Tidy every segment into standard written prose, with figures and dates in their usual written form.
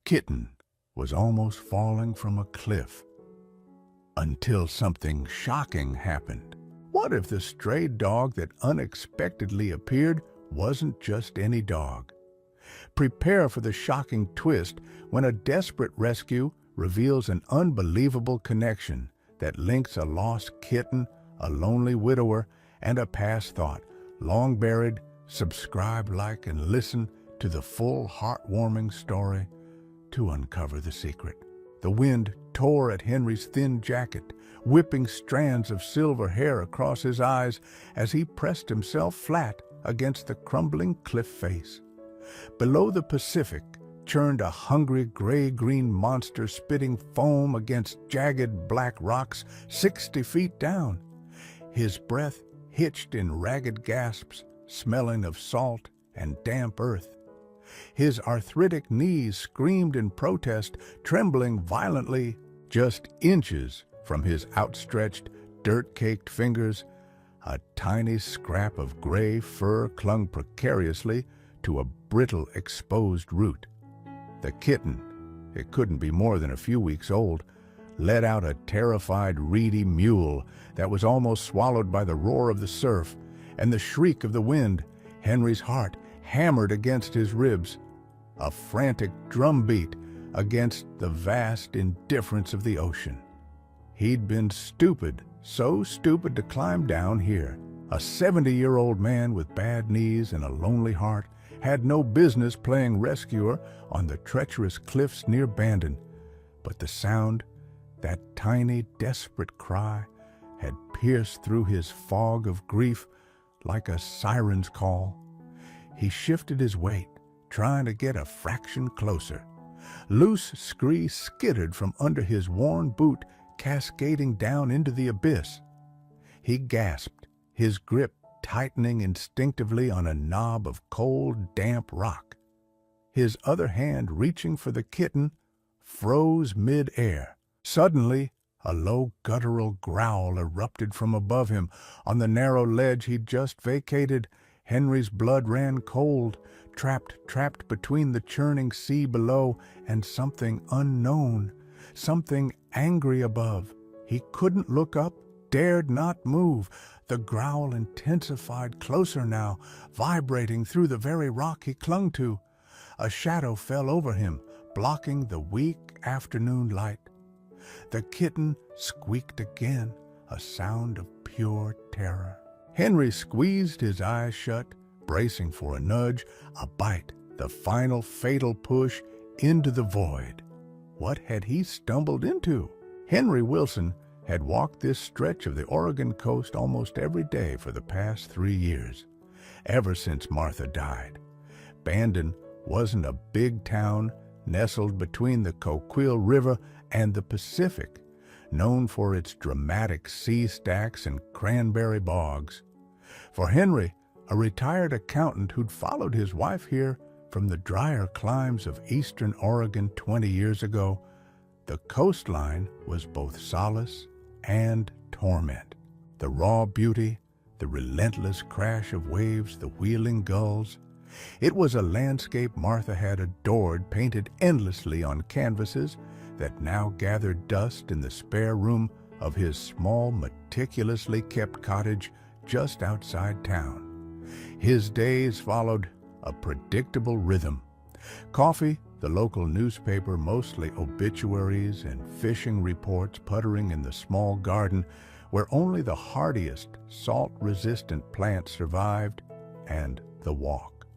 Kitten was almost falling from a cliff until something shocking happened. What if the stray dog that unexpectedly appeared wasn't just any dog? Prepare for the shocking twist when a desperate rescue reveals an unbelievable connection that links a lost kitten, a lonely widower, and a past thought long buried. Subscribe, like, and listen to the full heartwarming story to uncover the secret. The wind tore at Henry's thin jacket, whipping strands of silver hair across his eyes as he pressed himself flat against the crumbling cliff face. Below, the Pacific churned a hungry gray-green monster spitting foam against jagged black rocks 60 feet down. His breath hitched in ragged gasps, smelling of salt and damp earth. His arthritic knees screamed in protest, trembling violently. Just inches from his outstretched, dirt-caked fingers, a tiny scrap of gray fur clung precariously to a brittle, exposed root. The kitten, it couldn't be more than a few weeks old, let out a terrified, reedy mewl that was almost swallowed by the roar of the surf and the shriek of the wind. Henry's heart hammered against his ribs, a frantic drumbeat against the vast indifference of the ocean. He'd been stupid, so stupid to climb down here. A 70-year-old man with bad knees and a lonely heart had no business playing rescuer on the treacherous cliffs near Bandon. But the sound, that tiny, desperate cry, had pierced through his fog of grief like a siren's call. He shifted his weight, trying to get a fraction closer. Loose scree skittered from under his worn boot, cascading down into the abyss. He gasped, his grip tightening instinctively on a knob of cold, damp rock. His other hand, reaching for the kitten, froze mid-air. Suddenly, a low guttural growl erupted from above him. On the narrow ledge he'd just vacated, Henry's blood ran cold, trapped between the churning sea below and something unknown, something angry above. He couldn't look up, dared not move. The growl intensified, closer now, vibrating through the very rock he clung to. A shadow fell over him, blocking the weak afternoon light. The kitten squeaked again, a sound of pure terror. Henry squeezed his eyes shut, bracing for a nudge, a bite, the final fatal push into the void. What had he stumbled into? Henry Wilson had walked this stretch of the Oregon coast almost every day for the past 3 years, ever since Martha died. Bandon wasn't a big town nestled between the Coquille River and the Pacific, known for its dramatic sea stacks and cranberry bogs. For Henry, a retired accountant who'd followed his wife here from the drier climes of eastern Oregon 20 years ago, the coastline was both solace and torment. The raw beauty, the relentless crash of waves, the wheeling gulls. It was a landscape Martha had adored, painted endlessly on canvases that now gathered dust in the spare room of his small, meticulously kept cottage just outside town. His days followed a predictable rhythm. Coffee, the local newspaper, mostly obituaries and fishing reports puttering in the small garden where only the hardiest, salt-resistant plants survived, and the walk.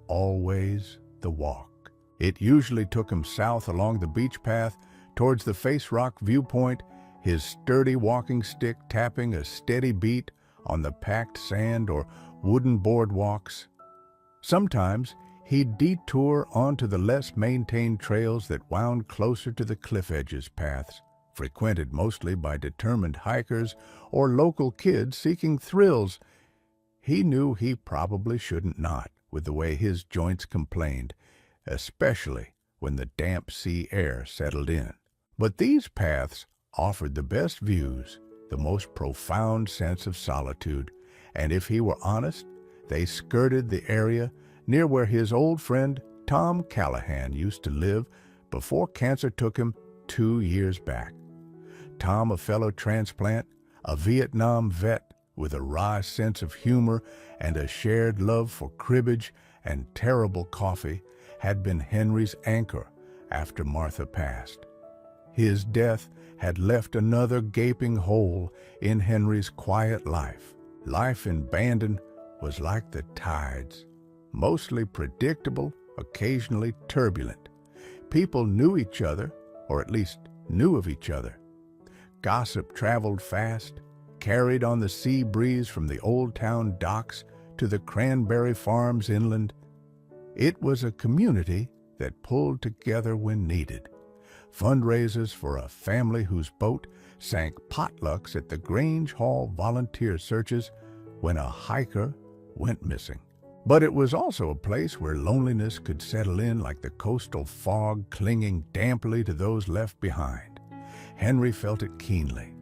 Always the walk. It usually took him south along the beach path towards the Face Rock viewpoint, his sturdy walking stick tapping a steady beat on the packed sand or wooden boardwalks. Sometimes he'd detour onto the less maintained trails that wound closer to the cliff edges paths, frequented mostly by determined hikers or local kids seeking thrills. He knew he probably shouldn't not, with the way his joints complained, especially when the damp sea air settled in. But these paths offered the best views, the most profound sense of solitude, and if he were honest, they skirted the area near where his old friend Tom Callahan used to live before cancer took him 2 years back. Tom, a fellow transplant, a Vietnam vet with a wry sense of humor and a shared love for cribbage and terrible coffee, had been Henry's anchor after Martha passed. His death had left another gaping hole in Henry's quiet life. Life in Bandon was like the tides, mostly predictable, occasionally turbulent. People knew each other, or at least knew of each other. Gossip traveled fast, carried on the sea breeze from the Old Town docks to the cranberry farms inland. It was a community that pulled together when needed. Fundraisers for a family whose boat sank, potlucks at the Grange Hall volunteer searches when a hiker went missing. But it was also a place where loneliness could settle in like the coastal fog clinging damply to those left behind. Henry felt it keenly.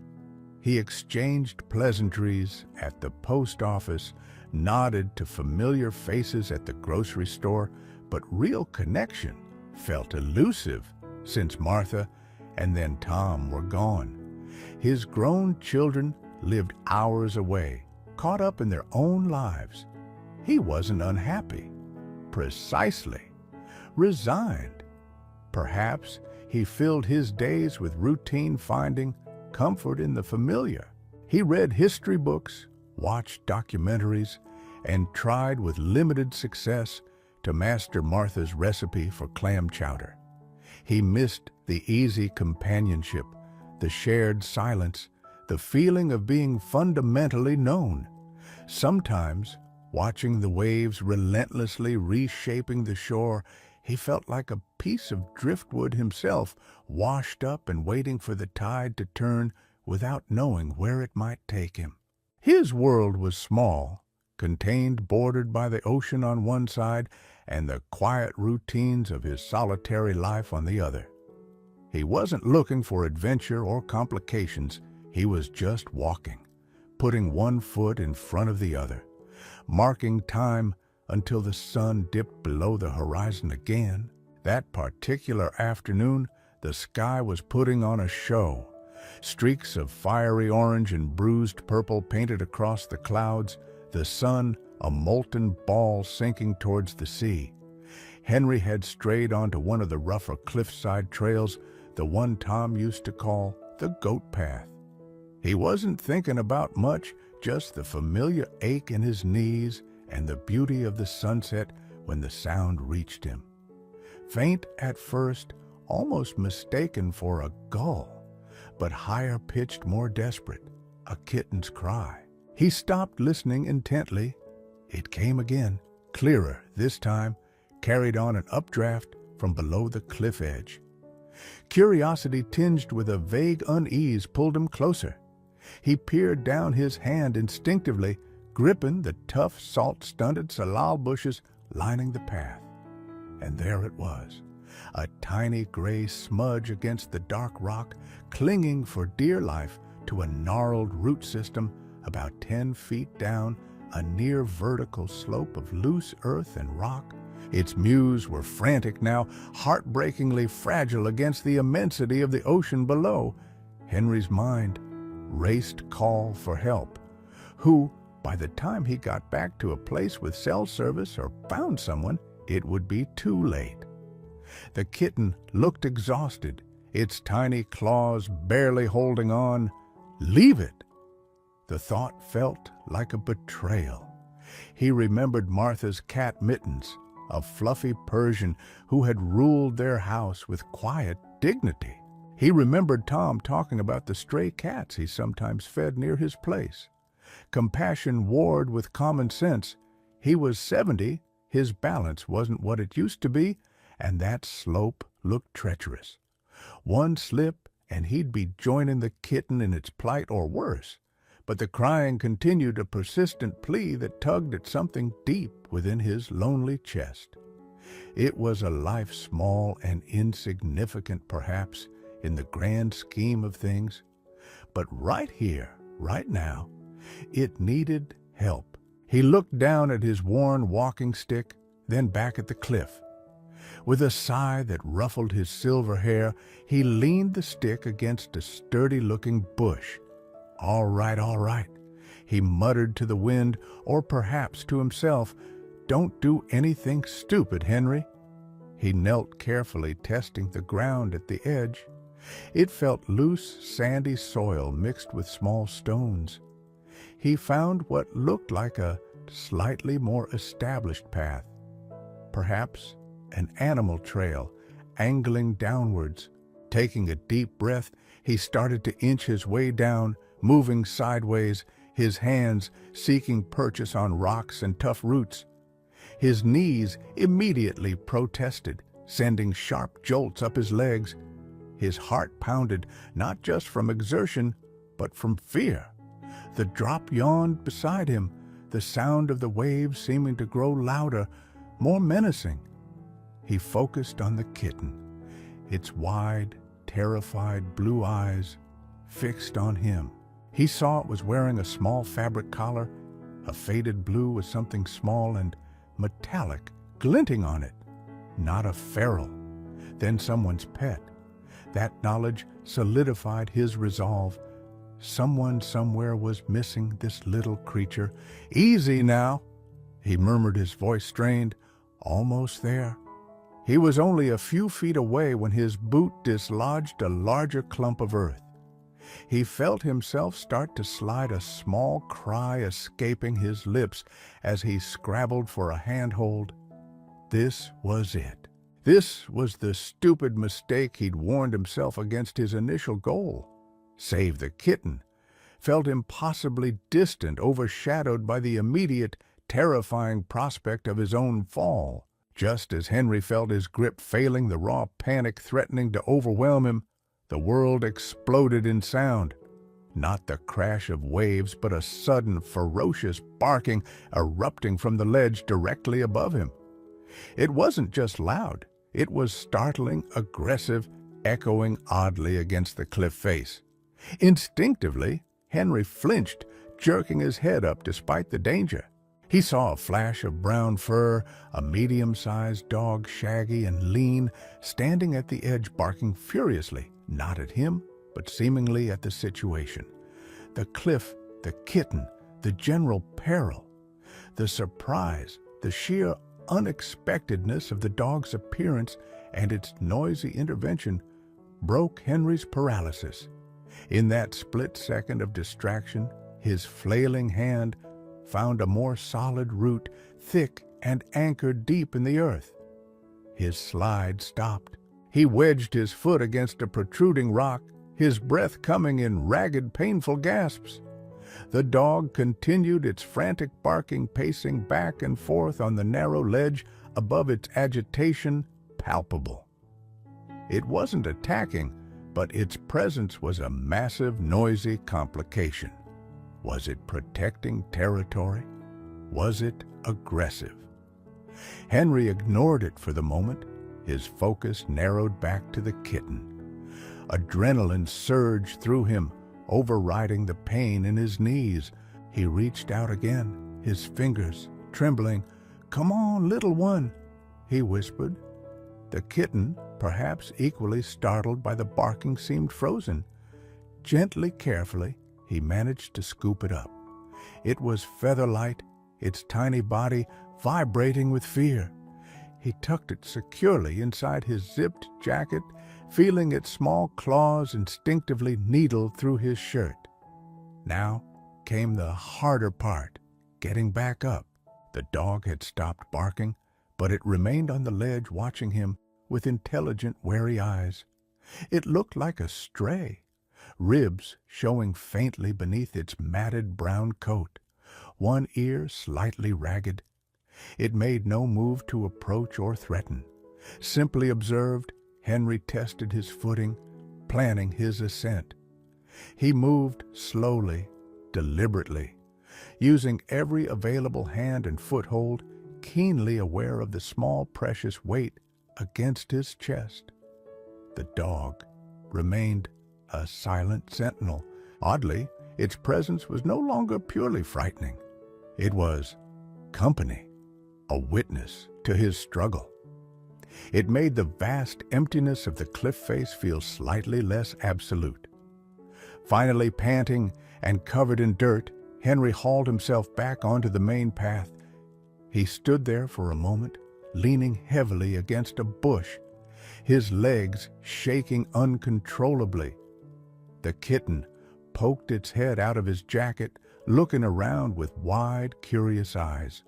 He exchanged pleasantries at the post office, nodded to familiar faces at the grocery store, but real connection felt elusive since Martha and then Tom were gone. His grown children lived hours away, caught up in their own lives. He wasn't unhappy. Precisely. Resigned. Perhaps he filled his days with routine, finding comfort in the familiar. He read history books, watched documentaries, and tried with limited success to master Martha's recipe for clam chowder. He missed the easy companionship, the shared silence, the feeling of being fundamentally known. Sometimes, watching the waves relentlessly reshaping the shore, he felt like a piece of driftwood himself, washed up and waiting for the tide to turn without knowing where it might take him. His world was small, contained, bordered by the ocean on one side and the quiet routines of his solitary life on the other. He wasn't looking for adventure or complications. He was just walking, putting one foot in front of the other, marking time until the sun dipped below the horizon again. That particular afternoon, the sky was putting on a show. Streaks of fiery orange and bruised purple painted across the clouds, the sun a molten ball sinking towards the sea. Henry had strayed onto one of the rougher cliffside trails, the one Tom used to call the goat path. He wasn't thinking about much, just the familiar ache in his knees and the beauty of the sunset when the sound reached him. Faint at first, almost mistaken for a gull, but higher-pitched, more desperate, a kitten's cry. He stopped listening intently. It came again, clearer this time, carried on an updraft from below the cliff edge. Curiosity tinged with a vague unease pulled him closer. He peered down his hand instinctively, gripping the tough, salt-stunted salal bushes lining the path. And there it was, a tiny gray smudge against the dark rock, clinging for dear life to a gnarled root system about 10 feet down a near vertical slope of loose earth and rock. Its mews were frantic now, heartbreakingly fragile against the immensity of the ocean below. Henry's mind raced call for help, who, by the time he got back to a place with cell service or found someone, it would be too late. The kitten looked exhausted, its tiny claws barely holding on. Leave it! The thought felt like a betrayal. He remembered Martha's cat Mittens, a fluffy Persian who had ruled their house with quiet dignity. He remembered Tom talking about the stray cats he sometimes fed near his place. Compassion warred with common sense. He was 70, his balance wasn't what it used to be, and that slope looked treacherous. One slip and he'd be joining the kitten in its plight or worse. But the crying continued, a persistent plea that tugged at something deep within his lonely chest. It was a life small and insignificant, perhaps, in the grand scheme of things. But right here, right now, it needed help. He looked down at his worn walking stick, then back at the cliff. With a sigh that ruffled his silver hair, he leaned the stick against a sturdy-looking bush. All right, he muttered to the wind, or perhaps to himself. Don't do anything stupid, Henry. He knelt carefully, testing the ground at the edge. It felt loose, sandy soil mixed with small stones. He found what looked like a slightly more established path, perhaps an animal trail angling downwards. Taking a deep breath, he started to inch his way down, moving sideways, his hands seeking purchase on rocks and tough roots. His knees immediately protested, sending sharp jolts up his legs. His heart pounded, not just from exertion, but from fear. The drop yawned beside him, the sound of the waves seeming to grow louder, more menacing. He focused on the kitten, its wide, terrified blue eyes fixed on him. He saw it was wearing a small fabric collar, a faded blue with something small and metallic glinting on it. Not a feral, then someone's pet. That knowledge solidified his resolve. Someone somewhere was missing this little creature. Easy now, he murmured, his voice strained. Almost there. He was only a few feet away when his boot dislodged a larger clump of earth. He felt himself start to slide, a small cry escaping his lips as he scrabbled for a handhold. This was it. This was the stupid mistake he'd warned himself against. His initial goal, save the kitten, felt impossibly distant, overshadowed by the immediate, terrifying prospect of his own fall. Just as Henry felt his grip failing, the raw panic threatening to overwhelm him, the world exploded in sound. Not the crash of waves, but a sudden, ferocious barking erupting from the ledge directly above him. It wasn't just loud. It was startling, aggressive, echoing oddly against the cliff face. Instinctively, Henry flinched, jerking his head up despite the danger. He saw a flash of brown fur, a medium-sized dog, shaggy and lean, standing at the edge barking furiously, not at him, but seemingly at the situation. The cliff, the kitten, the general peril. The surprise, the sheer unexpectedness of the dog's appearance and its noisy intervention broke Henry's paralysis. In that split second of distraction, his flailing hand found a more solid root, thick and anchored deep in the earth. His slide stopped. He wedged his foot against a protruding rock, his breath coming in ragged, painful gasps. The dog continued its frantic barking, pacing back and forth on the narrow ledge above, its agitation palpable. It wasn't attacking, but its presence was a massive, noisy complication. Was it protecting territory? Was it aggressive? Henry ignored it for the moment. His focus narrowed back to the kitten. Adrenaline surged through him, overriding the pain in his knees. He reached out again, his fingers trembling. "Come on, little one," he whispered. The kitten, perhaps equally startled by the barking, seemed frozen. Gently, carefully, he managed to scoop it up. It was feather-light, its tiny body vibrating with fear. He tucked it securely inside his zipped jacket, feeling its small claws instinctively needle through his shirt. Now came the harder part, getting back up. The dog had stopped barking, but it remained on the ledge watching him with intelligent, wary eyes. It looked like a stray, ribs showing faintly beneath its matted brown coat, one ear slightly ragged. It made no move to approach or threaten. Simply observed, Henry tested his footing, planning his ascent. He moved slowly, deliberately, using every available hand and foothold, keenly aware of the small, precious weight against his chest. The dog remained a silent sentinel. Oddly, its presence was no longer purely frightening. It was company, a witness to his struggle. It made the vast emptiness of the cliff face feel slightly less absolute. Finally, panting and covered in dirt, Henry hauled himself back onto the main path. He stood there for a moment, leaning heavily against a bush, his legs shaking uncontrollably. The kitten poked its head out of his jacket, looking around with wide, curious eyes.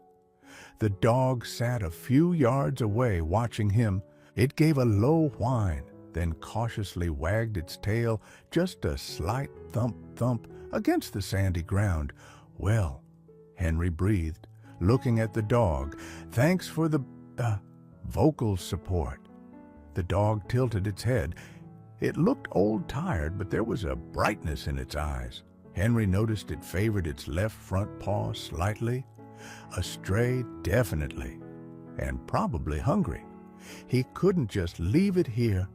The dog sat a few yards away watching him. It gave a low whine, then cautiously wagged its tail, just a slight thump-thump against the sandy ground. "Well," Henry breathed, looking at the dog, "thanks for the vocal support." The dog tilted its head. It looked old-tired, but there was a brightness in its eyes. Henry noticed it favored its left front paw slightly. A stray, definitely, and probably hungry. He couldn't just leave it here.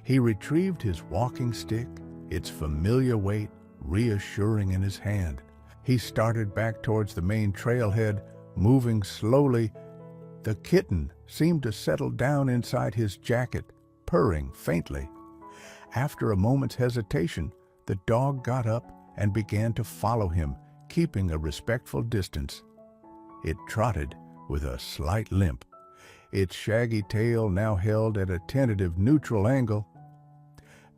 He retrieved his walking stick, its familiar weight reassuring in his hand. He started back towards the main trailhead, moving slowly. The kitten seemed to settle down inside his jacket, purring faintly. After a moment's hesitation, the dog got up and began to follow him, keeping a respectful distance. It trotted with a slight limp, its shaggy tail now held at a tentative neutral angle.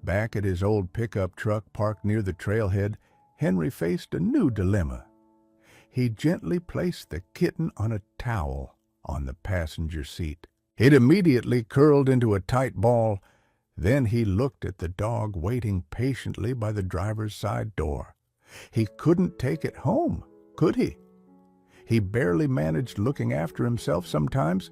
Back at his old pickup truck parked near the trailhead, Henry faced a new dilemma. He gently placed the kitten on a towel on the passenger seat. It immediately curled into a tight ball. Then he looked at the dog waiting patiently by the driver's side door. He couldn't take it home, could he? He barely managed looking after himself sometimes,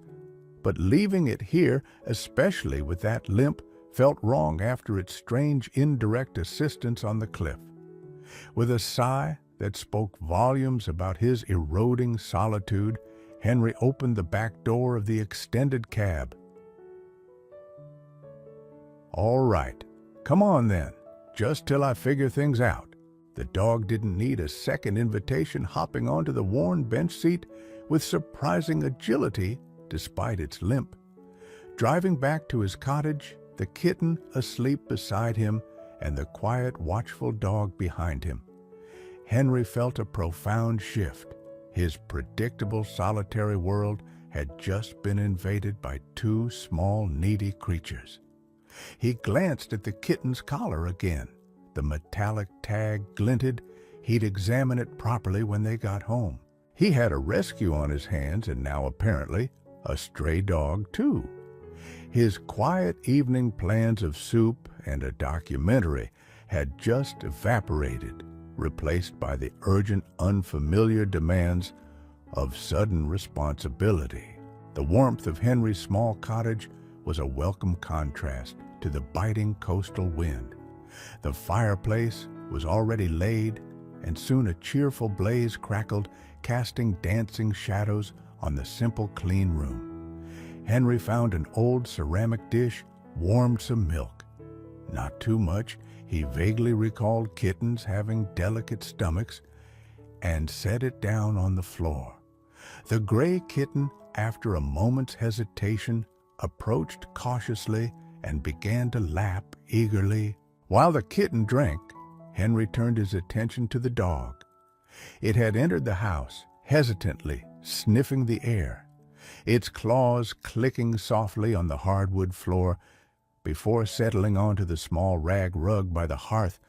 but leaving it here, especially with that limp, felt wrong after its strange indirect assistance on the cliff. With a sigh that spoke volumes about his eroding solitude, Henry opened the back door of the extended cab. "All right, come on then, just till I figure things out." The dog didn't need a second invitation, hopping onto the worn bench seat with surprising agility despite its limp. Driving back to his cottage, the kitten asleep beside him and the quiet, watchful dog behind him, Henry felt a profound shift. His predictable, solitary world had just been invaded by two small, needy creatures. He glanced at the kitten's collar again. The metallic tag glinted. He'd examine it properly when they got home. He had a rescue on his hands, and now apparently a stray dog too. His quiet evening plans of soup and a documentary had just evaporated, replaced by the urgent, unfamiliar demands of sudden responsibility. The warmth of Henry's small cottage was a welcome contrast to the biting coastal wind. The fireplace was already laid, and soon a cheerful blaze crackled, casting dancing shadows on the simple, clean room. Henry found an old ceramic dish, warmed some milk. Not too much. He vaguely recalled kittens having delicate stomachs, and set it down on the floor. The gray kitten, after a moment's hesitation, approached cautiously and began to lap eagerly. While the kitten drank, Henry turned his attention to the dog. It had entered the house, hesitantly, sniffing the air, its claws clicking softly on the hardwood floor, before settling onto the small rag rug by the hearth,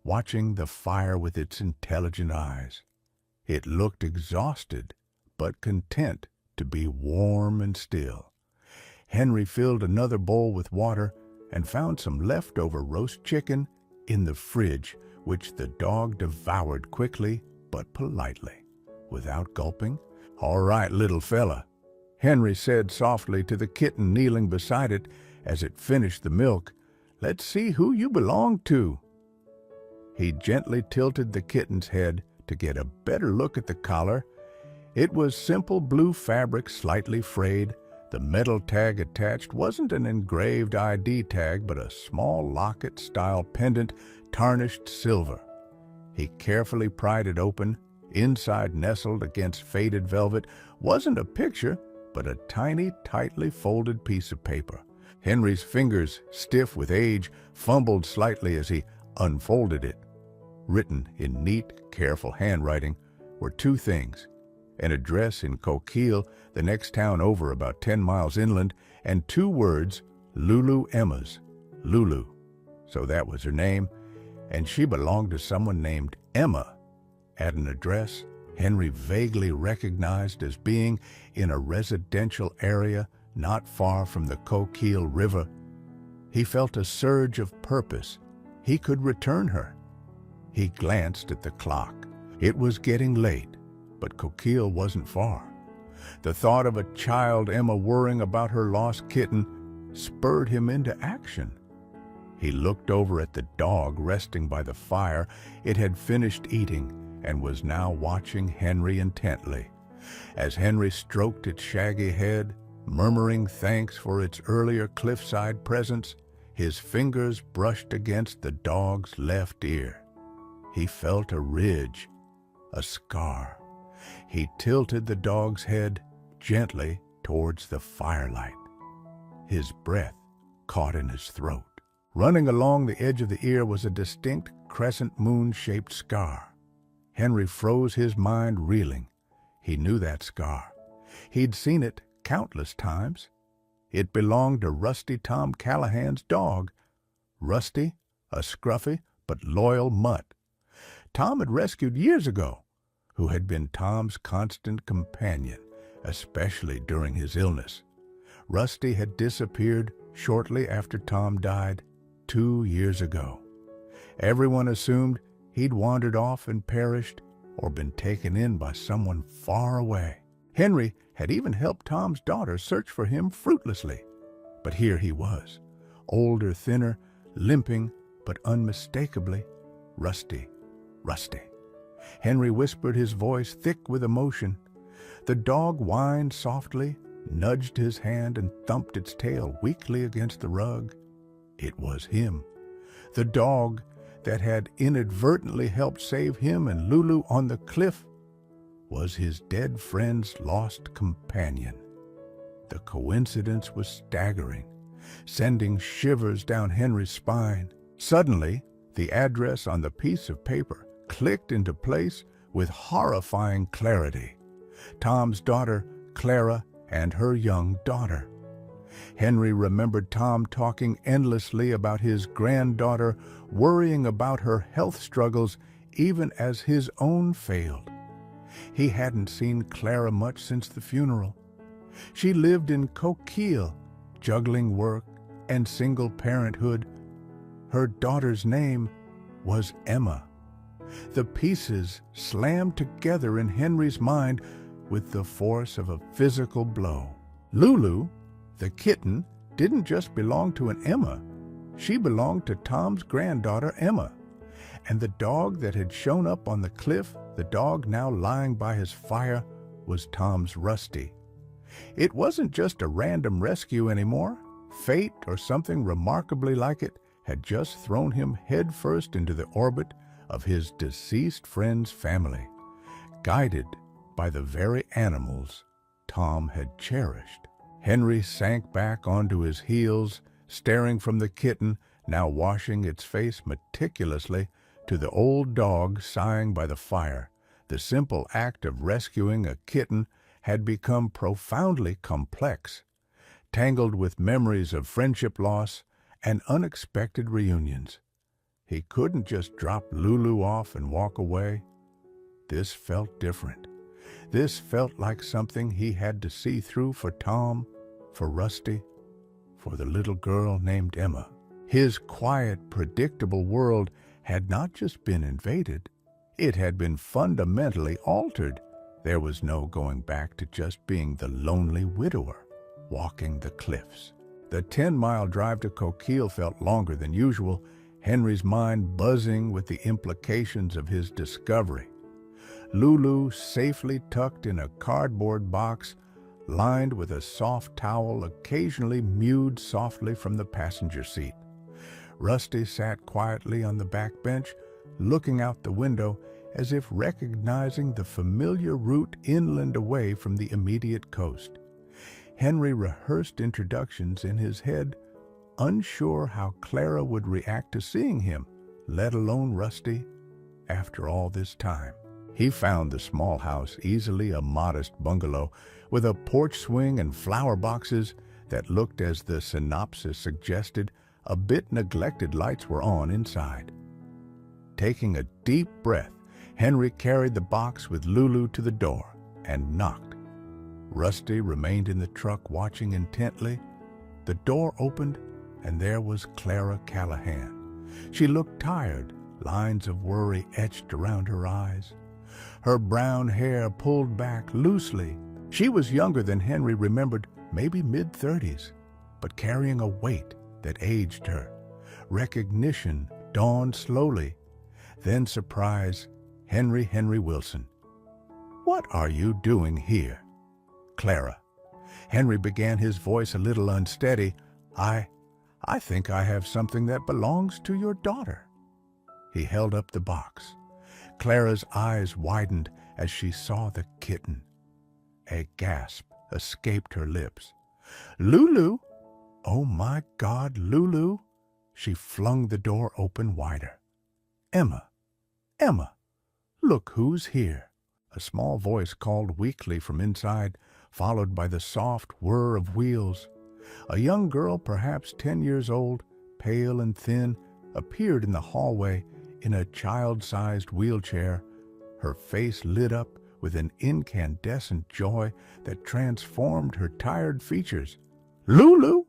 watching the fire with its intelligent eyes. It looked exhausted, but content to be warm and still. Henry filled another bowl with water and found some leftover roast chicken in the fridge, which the dog devoured quickly but politely, without gulping. "All right, little fella," Henry said softly to the kitten kneeling beside it as it finished the milk. "Let's see who you belong to." He gently tilted the kitten's head to get a better look at the collar. It was simple blue fabric, slightly frayed. The metal tag attached wasn't an engraved ID tag, but a small locket-style pendant, tarnished silver. He carefully pried it open. Inside, nestled against faded velvet, wasn't a picture, but a tiny, tightly folded piece of paper. Henry's fingers, stiff with age, fumbled slightly as he unfolded it. Written in neat, careful handwriting were two things: an address in Coquille, the next town over about 10 miles inland, and two words, Lulu Emma's. Lulu. So that was her name, and she belonged to someone named Emma. At an address Henry vaguely recognized as being in a residential area not far from the Coquille River. He felt a surge of purpose. He could return her. He glanced at the clock. It was getting late, but Coquille wasn't far. The thought of a child Emma worrying about her lost kitten spurred him into action. He looked over at the dog resting by the fire. It had finished eating and was now watching Henry intently. As Henry stroked its shaggy head, murmuring thanks for its earlier cliffside presence, his fingers brushed against the dog's left ear. He felt a ridge, a scar. He tilted the dog's head gently towards the firelight. His breath caught in his throat. Running along the edge of the ear was a distinct crescent moon-shaped scar. Henry froze, his mind reeling. He knew that scar. He'd seen it countless times. It belonged to Rusty, Tom Callahan's dog. Rusty, a scruffy but loyal mutt Tom had rescued years ago, who had been Tom's constant companion, especially during his illness. Rusty had disappeared shortly after Tom died 2 years ago. Everyone assumed he'd wandered off and perished or been taken in by someone far away. Henry had even helped Tom's daughter search for him fruitlessly. But here he was, older, thinner, limping, but unmistakably Rusty. Rusty. Henry whispered, his voice thick with emotion. The dog whined softly, nudged his hand, and thumped its tail weakly against the rug. It was him, the dog that had inadvertently helped save him and Lulu on the cliff, was his dead friend's lost companion. The coincidence was staggering, sending shivers down Henry's spine. Suddenly, the address on the piece of paper clicked into place with horrifying clarity. Tom's daughter, Clara, and her young daughter. Henry remembered Tom talking endlessly about his granddaughter, worrying about her health struggles even as his own failed. He hadn't seen Clara much since the funeral. She lived in Coquille, juggling work and single parenthood. Her daughter's name was Emma. The pieces slammed together in Henry's mind with the force of a physical blow. Lulu, the kitten, didn't just belong to an Emma. She belonged to Tom's granddaughter, Emma. And the dog that had shown up on the cliff, the dog now lying by his fire, was Tom's Rusty. It wasn't just a random rescue anymore. Fate, or something remarkably like it, had just thrown him headfirst into the orbit of his deceased friend's family, guided by the very animals Tom had cherished. Henry sank back onto his heels, staring from the kitten, now washing its face meticulously, to the old dog sighing by the fire. The simple act of rescuing a kitten had become profoundly complex, tangled with memories of friendship loss and unexpected reunions. He couldn't just drop Lulu off and walk away. This felt different. This felt like something he had to see through for Tom, for Rusty, for the little girl named Emma. His quiet, predictable world had not just been invaded, it had been fundamentally altered. There was no going back to just being the lonely widower walking the cliffs. The 10-mile drive to Coquille felt longer than usual, Henry's mind buzzing with the implications of his discovery. Lulu, safely tucked in a cardboard box, lined with a soft towel, occasionally mewed softly from the passenger seat. Rusty sat quietly on the back bench, looking out the window as if recognizing the familiar route inland away from the immediate coast. Henry rehearsed introductions in his head, unsure how Clara would react to seeing him, let alone Rusty, after all this time. He found the small house easily a modest bungalow with a porch swing and flower boxes that looked, as the synopsis suggested, a bit neglected. Lights were on inside. Taking a deep breath, Henry carried the box with Lulu to the door and knocked. Rusty remained in the truck watching intently. The door opened and there was Clara Callahan. She looked tired, lines of worry etched around her eyes. Her brown hair pulled back loosely. She was younger than Henry remembered, maybe mid-30s, but carrying a weight that aged her. Recognition dawned slowly. Then surprise, Henry Wilson. "What are you doing here?" "Clara." Henry began, his voice a little unsteady. I think I have something that belongs to your daughter." He held up the box. Clara's eyes widened as she saw the kitten. A gasp escaped her lips. "Lulu? Oh my God, Lulu!" She flung the door open wider. Emma, look who's here." A small voice called weakly from inside, followed by the soft whir of wheels. A young girl, perhaps 10 years old, pale and thin, appeared in the hallway in a child-sized wheelchair, her face lit up with an incandescent joy that transformed her tired features. "Lulu!"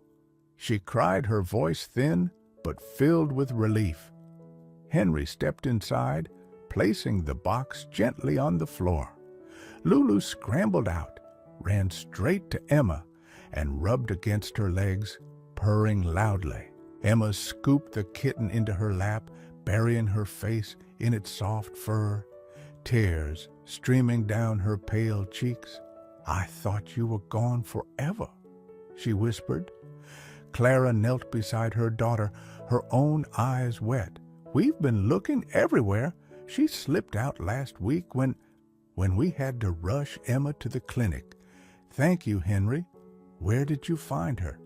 she cried, her voice thin but filled with relief. Henry stepped inside, placing the box gently on the floor. Lulu scrambled out, ran straight to Emma, and rubbed against her legs, purring loudly. Emma scooped the kitten into her lap, burying her face in its soft fur, tears streaming down her pale cheeks. "I thought you were gone forever," she whispered. Clara knelt beside her daughter, her own eyes wet. "We've been looking everywhere. She slipped out last week when we had to rush Emma to the clinic. Thank you, Henry. Where did you find her?"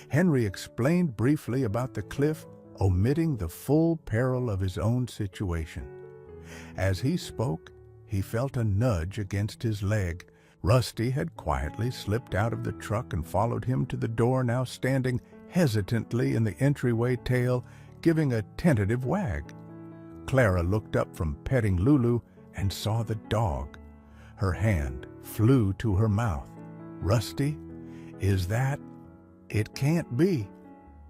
Henry explained briefly about the cliff, omitting the full peril of his own situation. As he spoke, he felt a nudge against his leg. Rusty had quietly slipped out of the truck and followed him to the door, now standing hesitantly in the entryway, tail giving a tentative wag. Clara looked up from petting Lulu and saw the dog. Her hand flew to her mouth. "Rusty? Is that? It can't be."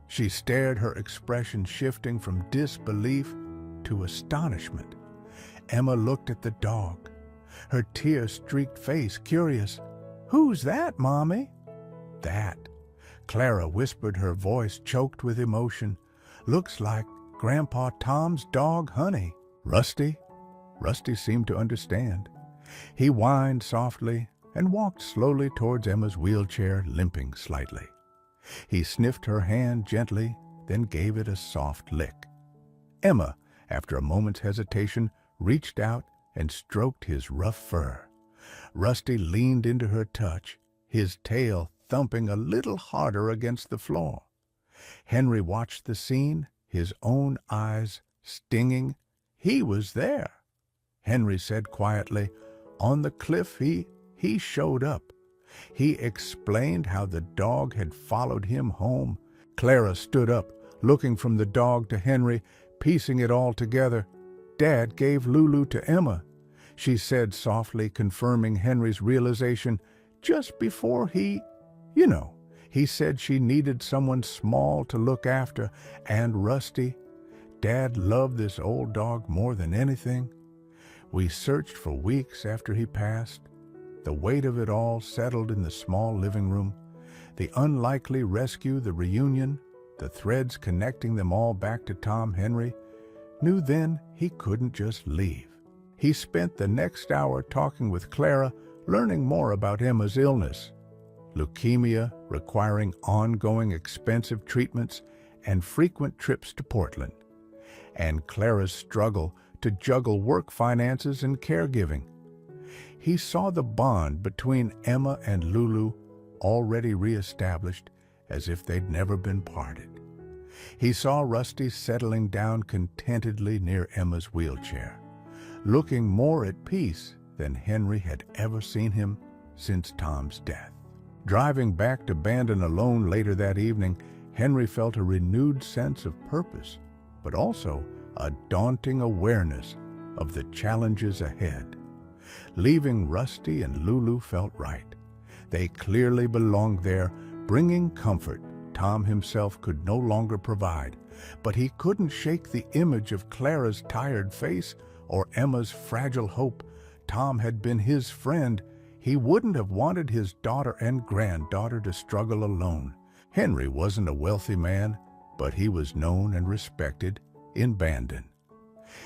She stared, her expression shifting from disbelief to astonishment. Emma looked at the dog, her tear-streaked face curious. "Who's that, Mommy?" "That," Clara whispered, her voice choked with emotion. "Looks like Grandpa Tom's dog, Honey." "Rusty?" Rusty seemed to understand. He whined softly and walked slowly towards Emma's wheelchair, limping slightly. He sniffed her hand gently, then gave it a soft lick. Emma, after a moment's hesitation, reached out and stroked his rough fur. Rusty leaned into her touch, his tail thumping a little harder against the floor. Henry watched the scene, his own eyes stinging. He was there. Henry said quietly, "On the cliff he showed up." He explained how the dog had followed him home. Clara stood up, looking from the dog to Henry, piecing it all together. "Dad gave Lulu to Emma," she said softly, confirming Henry's realization. "Just before he said she needed someone small to look after, and Rusty, Dad loved this old dog more than anything. We searched for weeks after he passed. The weight of it all settled in the small living room. The unlikely rescue, the reunion, the threads connecting them all back to Tom. Henry knew then he couldn't just leave. He spent the next hour talking with Clara, learning more about Emma's illness, leukemia requiring ongoing expensive treatments and frequent trips to Portland, and Clara's struggle to juggle work finances and caregiving. He saw the bond between Emma and Lulu already reestablished as if they'd never been parted. He saw Rusty settling down contentedly near Emma's wheelchair, looking more at peace than Henry had ever seen him since Tom's death. Driving back to Bandon alone later that evening, Henry felt a renewed sense of purpose, but also a daunting awareness of the challenges ahead. Leaving Rusty and Lulu felt right. They clearly belonged there, bringing comfort Tom himself could no longer provide, but he couldn't shake the image of Clara's tired face or Emma's fragile hope. Tom had been his friend. He wouldn't have wanted his daughter and granddaughter to struggle alone. Henry wasn't a wealthy man, but he was known and respected in Bandon.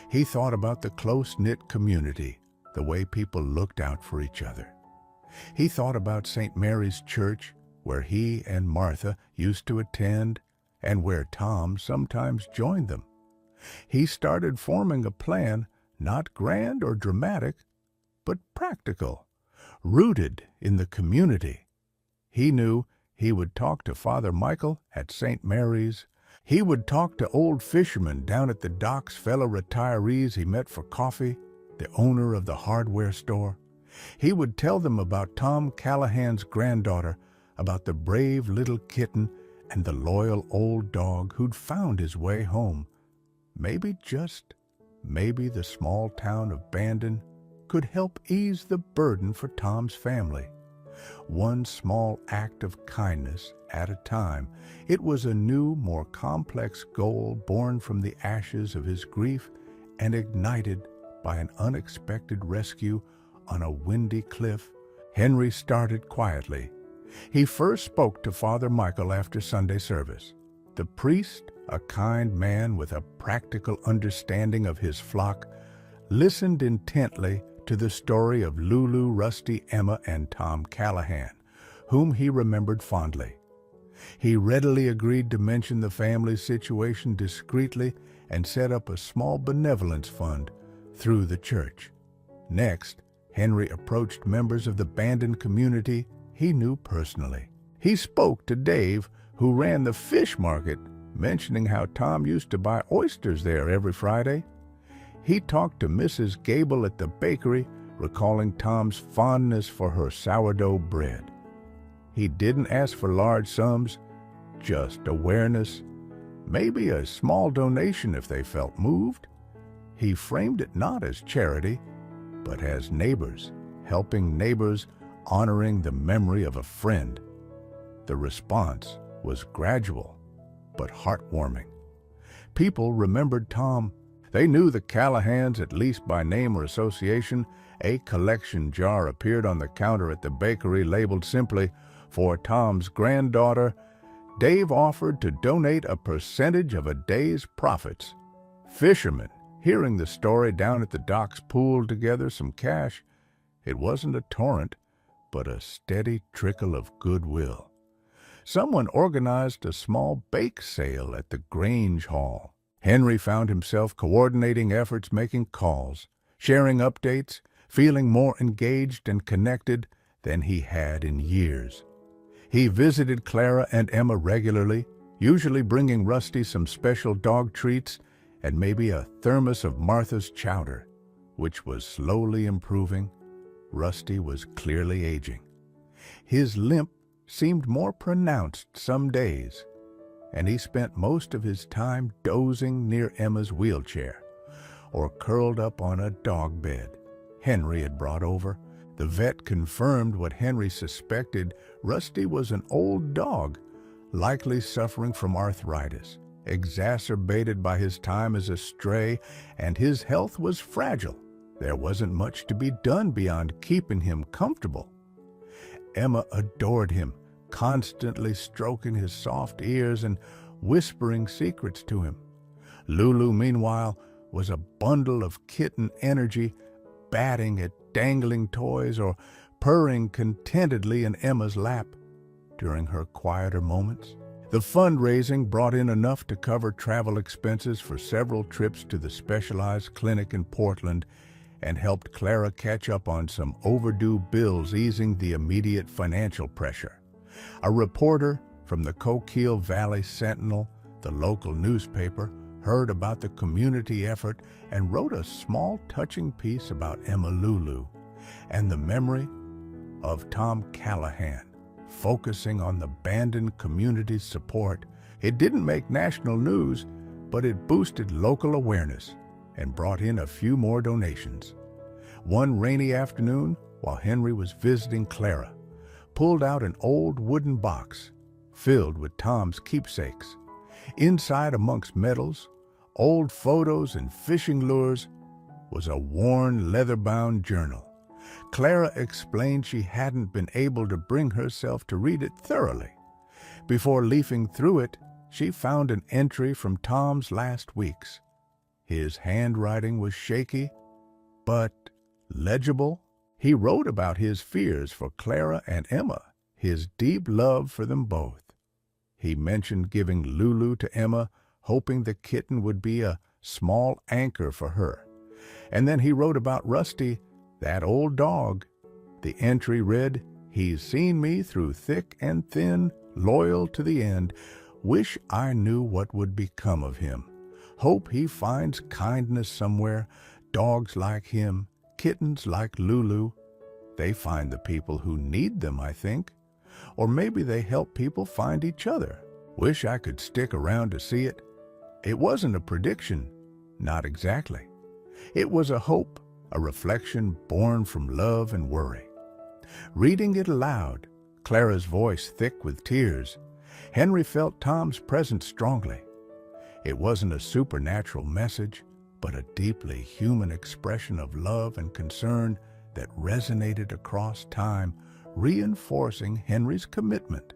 He thought about the close-knit community, the way people looked out for each other. He thought about St. Mary's Church, where he and Martha used to attend and where Tom sometimes joined them. He started forming a plan, not grand or dramatic, but practical, rooted in the community. He knew he would talk to Father Michael at St. Mary's. He would talk to old fishermen down at the docks, fellow retirees he met for coffee, the owner of the hardware store. He would tell them about Tom Callahan's granddaughter, about the brave little Kitten and the loyal old dog who'd found his way home. Maybe, just maybe, the small town of Bandon could help ease the burden for Tom's family. One small act of kindness at a time. It was a new, more complex goal born from the ashes of his grief and ignited by an unexpected rescue on a windy cliff. Henry started quietly. He first spoke to Father Michael after Sunday service. The priest, a kind man with a practical understanding of his flock, listened intently to the story of Lulu, Rusty, Emma, and Tom Callahan, whom he remembered fondly. He readily agreed to mention the family's situation discreetly and set up a small benevolence fund through the church. Next, Henry approached members of the Bandon community he knew personally. He spoke to Dave, who ran the fish market, mentioning how Tom used to buy oysters there every Friday. He talked to Mrs. Gable at the bakery, recalling Tom's fondness for her sourdough bread. He didn't ask for large sums, just awareness, maybe a small donation if they felt moved. He framed it not as charity, but as neighbors, helping neighbors, honoring the memory of a friend. The response was gradual, but heartwarming. People remembered Tom. They knew the Callahans, at least by name or association. A collection jar appeared on the counter at the bakery labeled simply, "For Tom's granddaughter." Dave offered to donate a percentage of a day's profits. Fishermen, hearing the story down at the docks, pooled together some cash. It wasn't a torrent, but a steady trickle of goodwill. Someone organized a small bake sale at the Grange Hall. Henry found himself coordinating efforts, making calls, sharing updates, feeling more engaged and connected than he had in years. He visited Clara and Emma regularly, usually bringing Rusty some special dog treats and maybe a thermos of Martha's chowder, which was slowly improving. Rusty was clearly aging. His limp seemed more pronounced some days, and he spent most of his time dozing near Emma's wheelchair or curled up on a dog bed Henry had brought over. The vet confirmed what Henry suspected. Rusty was an old dog, likely suffering from arthritis, exacerbated by his time as a stray, and his health was fragile. There wasn't much to be done beyond keeping him comfortable. Emma adored him, constantly stroking his soft ears and whispering secrets to him. Lulu, meanwhile, was a bundle of kitten energy, batting at dangling toys or purring contentedly in Emma's lap during her quieter moments. The fundraising brought in enough to cover travel expenses for several trips to the specialized clinic in Portland and helped Clara catch up on some overdue bills, easing the immediate financial pressure. A reporter from the Coquille Valley Sentinel, the local newspaper, heard about the community effort and wrote a small, touching piece about Emma Lulu and the memory of Tom Callahan, focusing on the abandoned community's support. It didn't make national news, but it boosted local awareness and brought in a few more donations. One rainy afternoon, while Henry was visiting Clara, pulled out an old wooden box filled with Tom's keepsakes. Inside, amongst medals, old photos, and fishing lures, was a worn, leather-bound journal. Clara explained she hadn't been able to bring herself to read it thoroughly. Before leafing through it, she found an entry from Tom's last weeks. His handwriting was shaky, but legible. He wrote about his fears for Clara and Emma, his deep love for them both. He mentioned giving Lulu to Emma, hoping the kitten would be a small anchor for her. And then he wrote about Rusty, that old dog. The entry read, "He's seen me through thick and thin, loyal to the end. Wish I knew what would become of him. Hope he finds kindness somewhere. Dogs like him, kittens like Lulu, they find the people who need them, I think. Or maybe they help people find each other. Wish I could stick around to see it." It wasn't a prediction, not exactly. It was a hope, a reflection born from love and worry. Reading it aloud, Clara's voice thick with tears, Henry felt Tom's presence strongly. It wasn't a supernatural message, but a deeply human expression of love and concern that resonated across time, reinforcing Henry's commitment.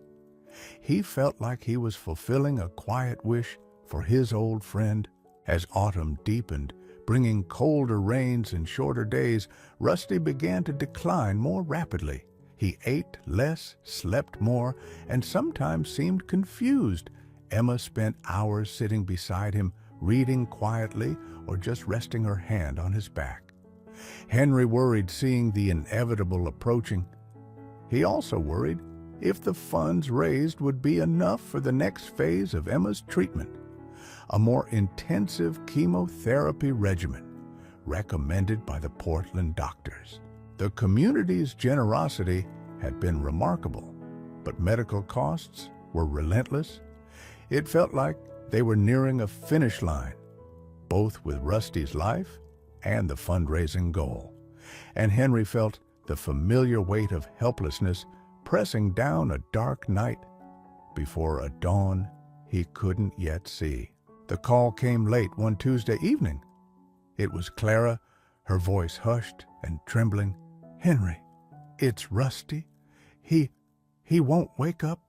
He felt like he was fulfilling a quiet wish for his old friend. As autumn deepened, bringing colder rains and shorter days, Rusty began to decline more rapidly. He ate less, slept more, and sometimes seemed confused. Emma spent hours sitting beside him, reading quietly or just resting her hand on his back. Henry worried, seeing the inevitable approaching. He also worried if the funds raised would be enough for the next phase of Emma's treatment, a more intensive chemotherapy regimen recommended by the Portland doctors. The community's generosity had been remarkable, but medical costs were relentless. It felt like they were nearing a finish line, both with Rusty's life and the fundraising goal. And Henry felt the familiar weight of helplessness pressing down a dark night before a dawn he couldn't yet see. The call came late one Tuesday evening. It was Clara, her voice hushed and trembling. "Henry, it's Rusty. He won't wake up."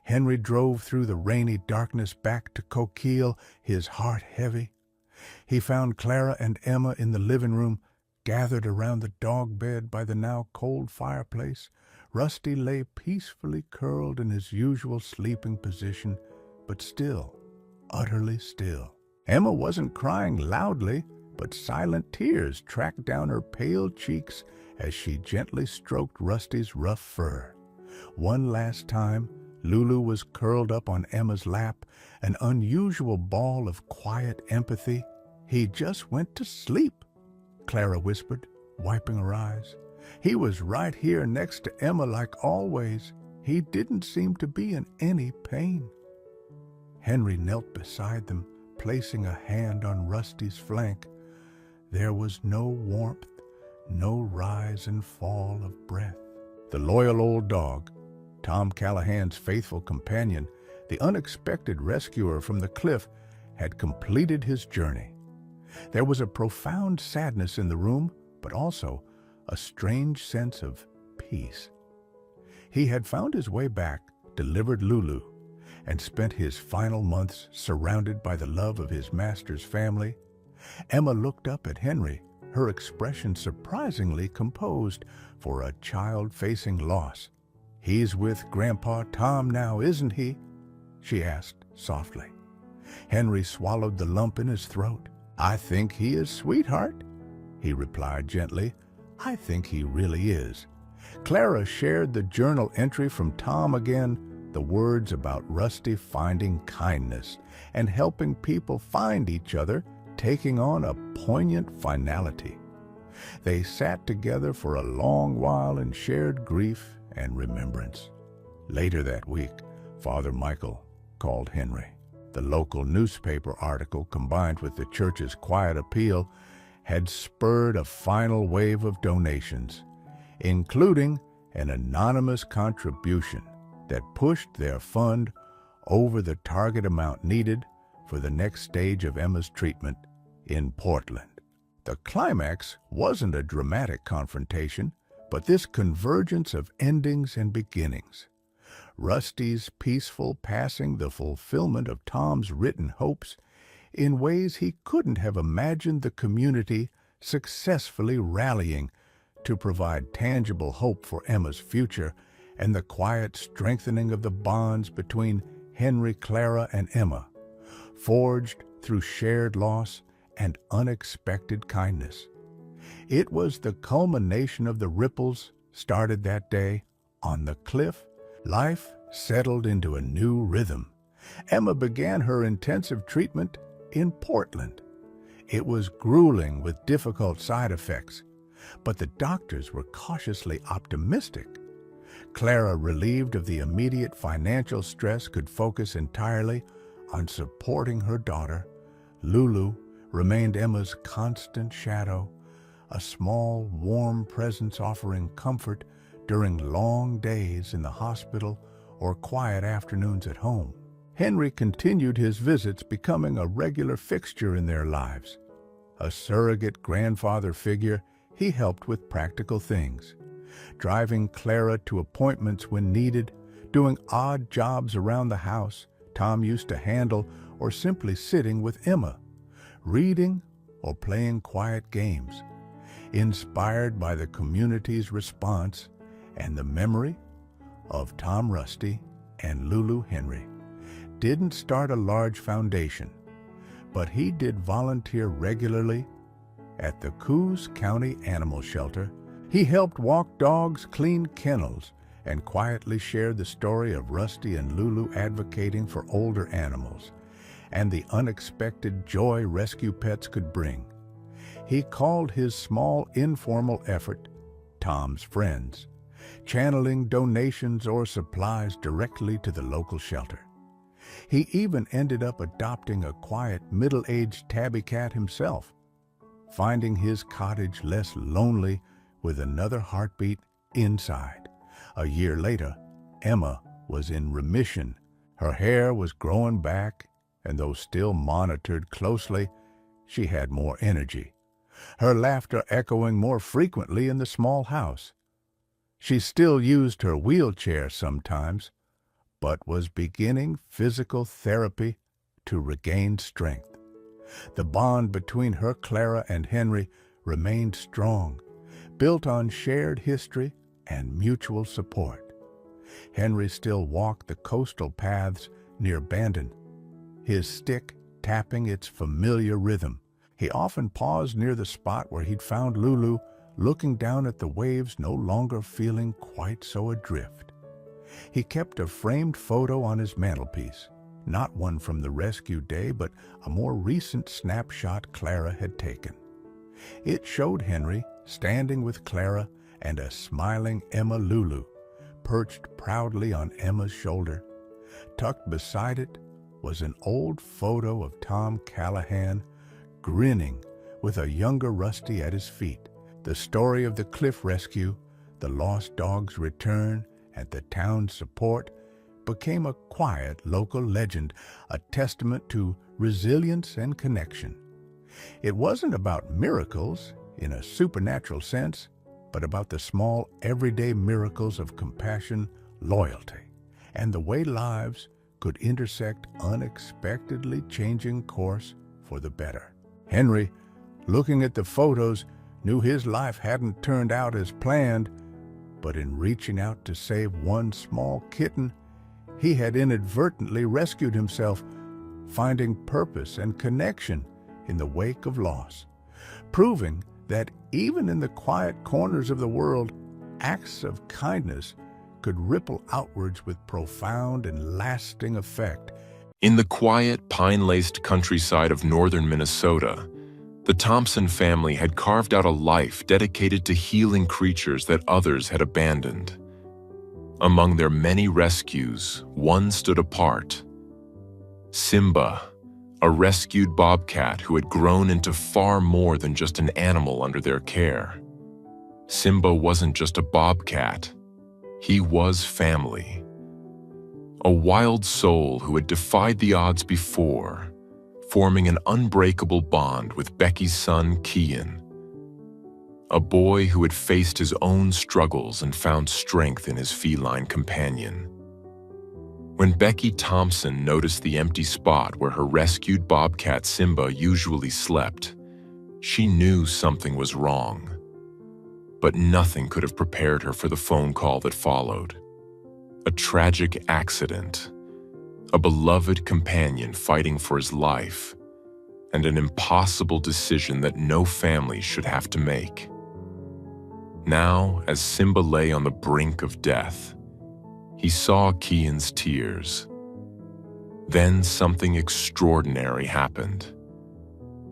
Henry drove through the rainy darkness back to Coquille, his heart heavy. He found Clara and Emma in the living room, gathered around the dog bed by the now cold fireplace. Rusty lay peacefully curled in his usual sleeping position, but still, utterly still. Emma wasn't crying loudly, but silent tears tracked down her pale cheeks as she gently stroked Rusty's rough fur. One last time, Lulu was curled up on Emma's lap, an unusual ball of quiet empathy. "He just went to sleep," Clara whispered, wiping her eyes. "He was right here next to Emma like always. He didn't seem to be in any pain." Henry knelt beside them, placing a hand on Rusty's flank. There was no warmth, no rise and fall of breath. The loyal old dog, Tom Callahan's faithful companion, the unexpected rescuer from the cliff, had completed his journey. There was a profound sadness in the room, but also a strange sense of peace. He had found his way back, delivered Lulu, and spent his final months surrounded by the love of his master's family. Emma looked up at Henry, her expression surprisingly composed for a child facing loss. "He's with Grandpa Tom now, isn't he?" she asked softly. Henry swallowed the lump in his throat. "I think he is, sweetheart," he replied gently. "I think he really is." Clara shared the journal entry from Tom again, the words about Rusty finding kindness and helping people find each other, taking on a poignant finality. They sat together for a long while and shared grief and remembrance. Later that week, Father Michael called Henry. The local newspaper article, combined with the church's quiet appeal, had spurred a final wave of donations, including an anonymous contribution that pushed their fund over the target amount needed for the next stage of Emma's treatment in Portland. The climax wasn't a dramatic confrontation, but this convergence of endings and beginnings. Rusty's peaceful passing, the fulfillment of Tom's written hopes in ways he couldn't have imagined, the community successfully rallying to provide tangible hope for Emma's future, and the quiet strengthening of the bonds between Henry, Clara, and Emma, forged through shared loss and unexpected kindness. It was the culmination of the ripples started that day on the cliff. Life settled into a new rhythm. Emma began her intensive treatment in Portland. It was grueling with difficult side effects, but the doctors were cautiously optimistic. Clara, relieved of the immediate financial stress, could focus entirely on supporting her daughter. Lulu remained Emma's constant shadow, a small, warm presence offering comfort during long days in the hospital or quiet afternoons at home. Henry continued his visits, becoming a regular fixture in their lives. A surrogate grandfather figure, he helped with practical things, driving Clara to appointments when needed, doing odd jobs around the house Tom used to handle, or simply sitting with Emma, reading or playing quiet games. Inspired by the community's response and the memory of Tom Rusty and Lulu, Henry didn't start a large foundation, but he did volunteer regularly at the Coos County Animal Shelter. He helped walk dogs, clean kennels, and quietly shared the story of Rusty and Lulu advocating for older animals and the unexpected joy rescue pets could bring. He called his small informal effort Tom's Friends, channeling donations or supplies directly to the local shelter. He even ended up adopting a quiet, middle-aged tabby cat himself, finding his cottage less lonely with another heartbeat inside. A year later, Emma was in remission. Her hair was growing back, and though still monitored closely, she had more energy, her laughter echoing more frequently in the small house. She still used her wheelchair sometimes, but was beginning physical therapy to regain strength. The bond between her, Clara, and Henry remained strong, built on shared history and mutual support. Henry still walked the coastal paths near Bandon, his stick tapping its familiar rhythm. He often paused near the spot where he'd found Lulu, looking down at the waves, no longer feeling quite so adrift. He kept a framed photo on his mantelpiece, not one from the rescue day, but a more recent snapshot Clara had taken. It showed Henry standing with Clara and a smiling Emma. Lulu perched proudly on Emma's shoulder. Tucked beside it was an old photo of Tom Callahan, grinning with a younger Rusty at his feet. The story of the cliff rescue, the lost dog's return, and the town's support became a quiet local legend, a testament to resilience and connection. It wasn't about miracles in a supernatural sense, but about the small, everyday miracles of compassion, loyalty, and the way lives could intersect, unexpectedly changing course for the better. Henry, looking at the photos, knew his life hadn't turned out as planned, but in reaching out to save one small kitten, he had inadvertently rescued himself, finding purpose and connection in the wake of loss, proving that even in the quiet corners of the world, acts of kindness could ripple outwards with profound and lasting effect. In the quiet, pine-laced countryside of northern Minnesota, the Thompson family had carved out a life dedicated to healing creatures that others had abandoned. Among their many rescues, one stood apart. Simba, a rescued bobcat who had grown into far more than just an animal under their care. Simba wasn't just a bobcat. He was family. A wild soul who had defied the odds before, forming an unbreakable bond with Becky's son, Kitten. A boy who had faced his own struggles and found strength in his feline companion. When Becky Thompson noticed the empty spot where her rescued bobcat Simba usually slept, she knew something was wrong. But nothing could have prepared her for the phone call that followed. A tragic accident, a beloved companion fighting for his life, and an impossible decision that no family should have to make. Now, as Simba lay on the brink of death, he saw Kian's tears. Then something extraordinary happened.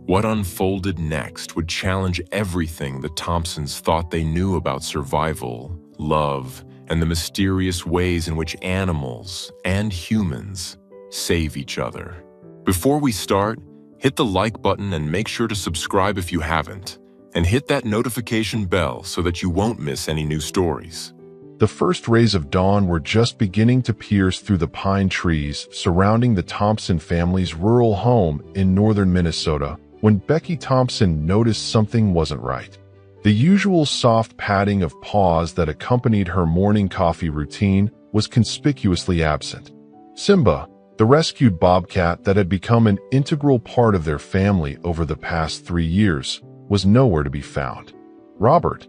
What unfolded next would challenge everything the Thompsons thought they knew about survival, love, and the mysterious ways in which animals and humans save each other. Before we start, hit the like button and make sure to subscribe if you haven't, and hit that notification bell so that you won't miss any new stories. The first rays of dawn were just beginning to pierce through the pine trees surrounding the Thompson family's rural home in northern Minnesota when Becky Thompson noticed something wasn't right. The usual soft patting of paws that accompanied her morning coffee routine was conspicuously absent. Simba, the rescued bobcat that had become an integral part of their family over the past 3 years, was nowhere to be found. Robert,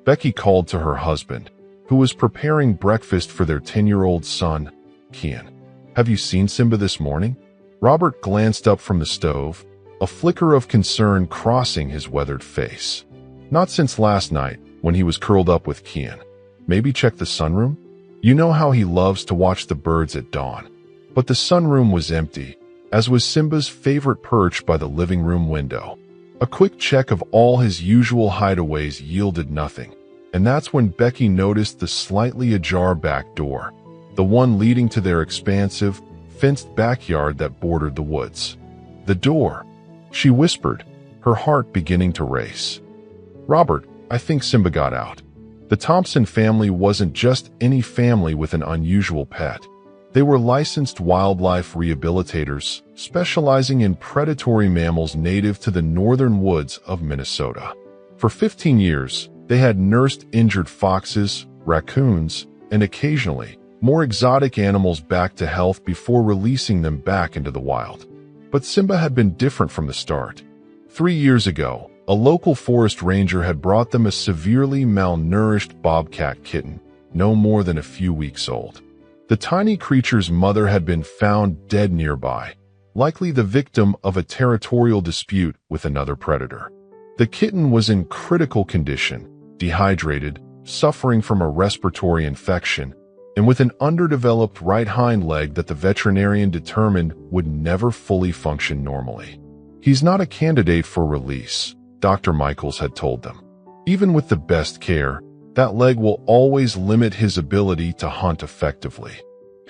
Becky called to her husband, who was preparing breakfast for their 10-year-old son, Kitten. "Have you seen Simba this morning?" Robert glanced up from the stove, a flicker of concern crossing his weathered face. "Not since last night, when he was curled up with Kitten. Maybe check the sunroom? You know how he loves to watch the birds at dawn." But the sunroom was empty, as was Simba's favorite perch by the living room window. A quick check of all his usual hideaways yielded nothing, and that's when Becky noticed the slightly ajar back door, the one leading to their expansive, fenced backyard that bordered the woods. "The door," she whispered, her heart beginning to race. "Robert, I think Simba got out." The Thompson family wasn't just any family with an unusual pet. They were licensed wildlife rehabilitators, specializing in predatory mammals native to the northern woods of Minnesota. For 15 years, they had nursed injured foxes, raccoons, and occasionally, more exotic animals back to health before releasing them back into the wild. But Simba had been different from the start. 3 years ago, a local forest ranger had brought them a severely malnourished bobcat kitten, no more than a few weeks old. The tiny creature's mother had been found dead nearby, likely the victim of a territorial dispute with another predator. The kitten was in critical condition, dehydrated, suffering from a respiratory infection, and with an underdeveloped right hind leg that the veterinarian determined would never fully function normally. "He's not a candidate for release," Dr. Michaels had told them. "Even with the best care, that leg will always limit his ability to hunt effectively.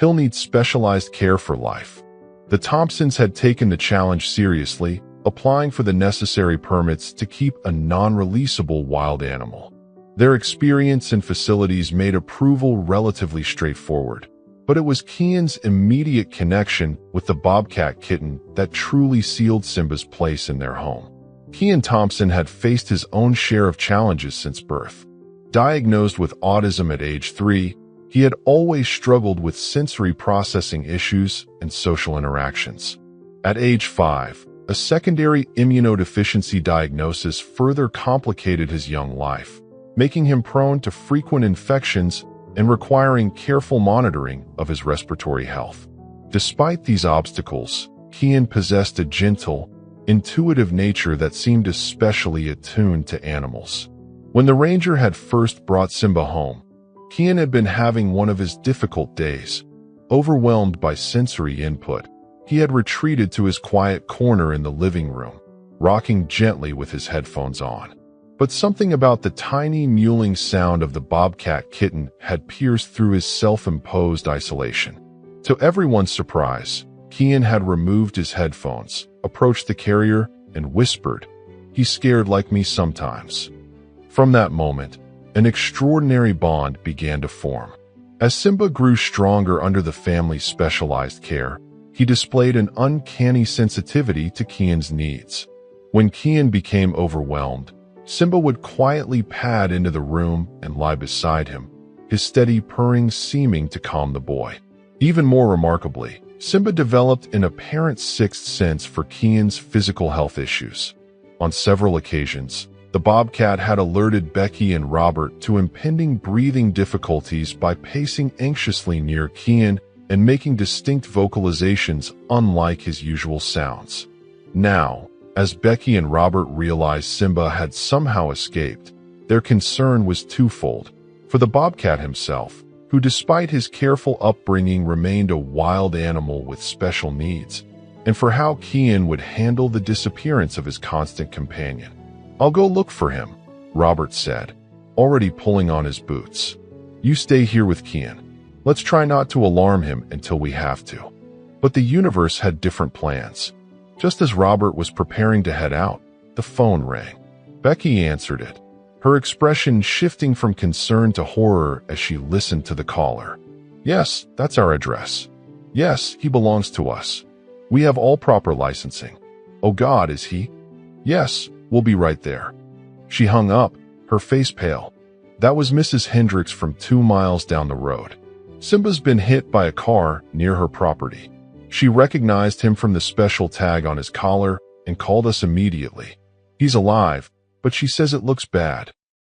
He'll need specialized care for life." The Thompsons had taken the challenge seriously, applying for the necessary permits to keep a non-releasable wild animal. Their experience and facilities made approval relatively straightforward, but it was Kian's immediate connection with the bobcat kitten that truly sealed Simba's place in their home. Kian Thompson had faced his own share of challenges since birth. Diagnosed with autism at age 3, he had always struggled with sensory processing issues and social interactions. At age 5, a secondary immunodeficiency diagnosis further complicated his young life, making him prone to frequent infections and requiring careful monitoring of his respiratory health. Despite these obstacles, Kian possessed a gentle, intuitive nature that seemed especially attuned to animals. When the ranger had first brought Simba home, Kitten had been having one of his difficult days. Overwhelmed by sensory input, he had retreated to his quiet corner in the living room, rocking gently with his headphones on. But something about the tiny mewling sound of the bobcat kitten had pierced through his self-imposed isolation. To everyone's surprise, Kitten had removed his headphones, approached the carrier, and whispered, "He's scared like me sometimes." From that moment, an extraordinary bond began to form. As Simba grew stronger under the family's specialized care, he displayed an uncanny sensitivity to Kian's needs. When Kian became overwhelmed, Simba would quietly pad into the room and lie beside him, his steady purring seeming to calm the boy. Even more remarkably, Simba developed an apparent sixth sense for Kian's physical health issues. On several occasions, the bobcat had alerted Becky and Robert to impending breathing difficulties by pacing anxiously near Kian and making distinct vocalizations unlike his usual sounds. Now, as Becky and Robert realized Simba had somehow escaped, their concern was twofold: for the bobcat himself, who despite his careful upbringing remained a wild animal with special needs, and for how Kian would handle the disappearance of his constant companion. "I'll go look for him," Robert said, already pulling on his boots. "You stay here with Kian. Let's try not to alarm him until we have to." But the universe had different plans. Just as Robert was preparing to head out, the phone rang. Becky answered it, her expression shifting from concern to horror as she listened to the caller. "Yes, that's our address. Yes, he belongs to us. We have all proper licensing. Oh God, is he? Yes, we'll be right there." She hung up, her face pale. That was Mrs. Hendricks from 2 miles down the road. Simba's been hit by a car near her property. She recognized him from the special tag on his collar and called us immediately. "He's alive, but she says it looks bad."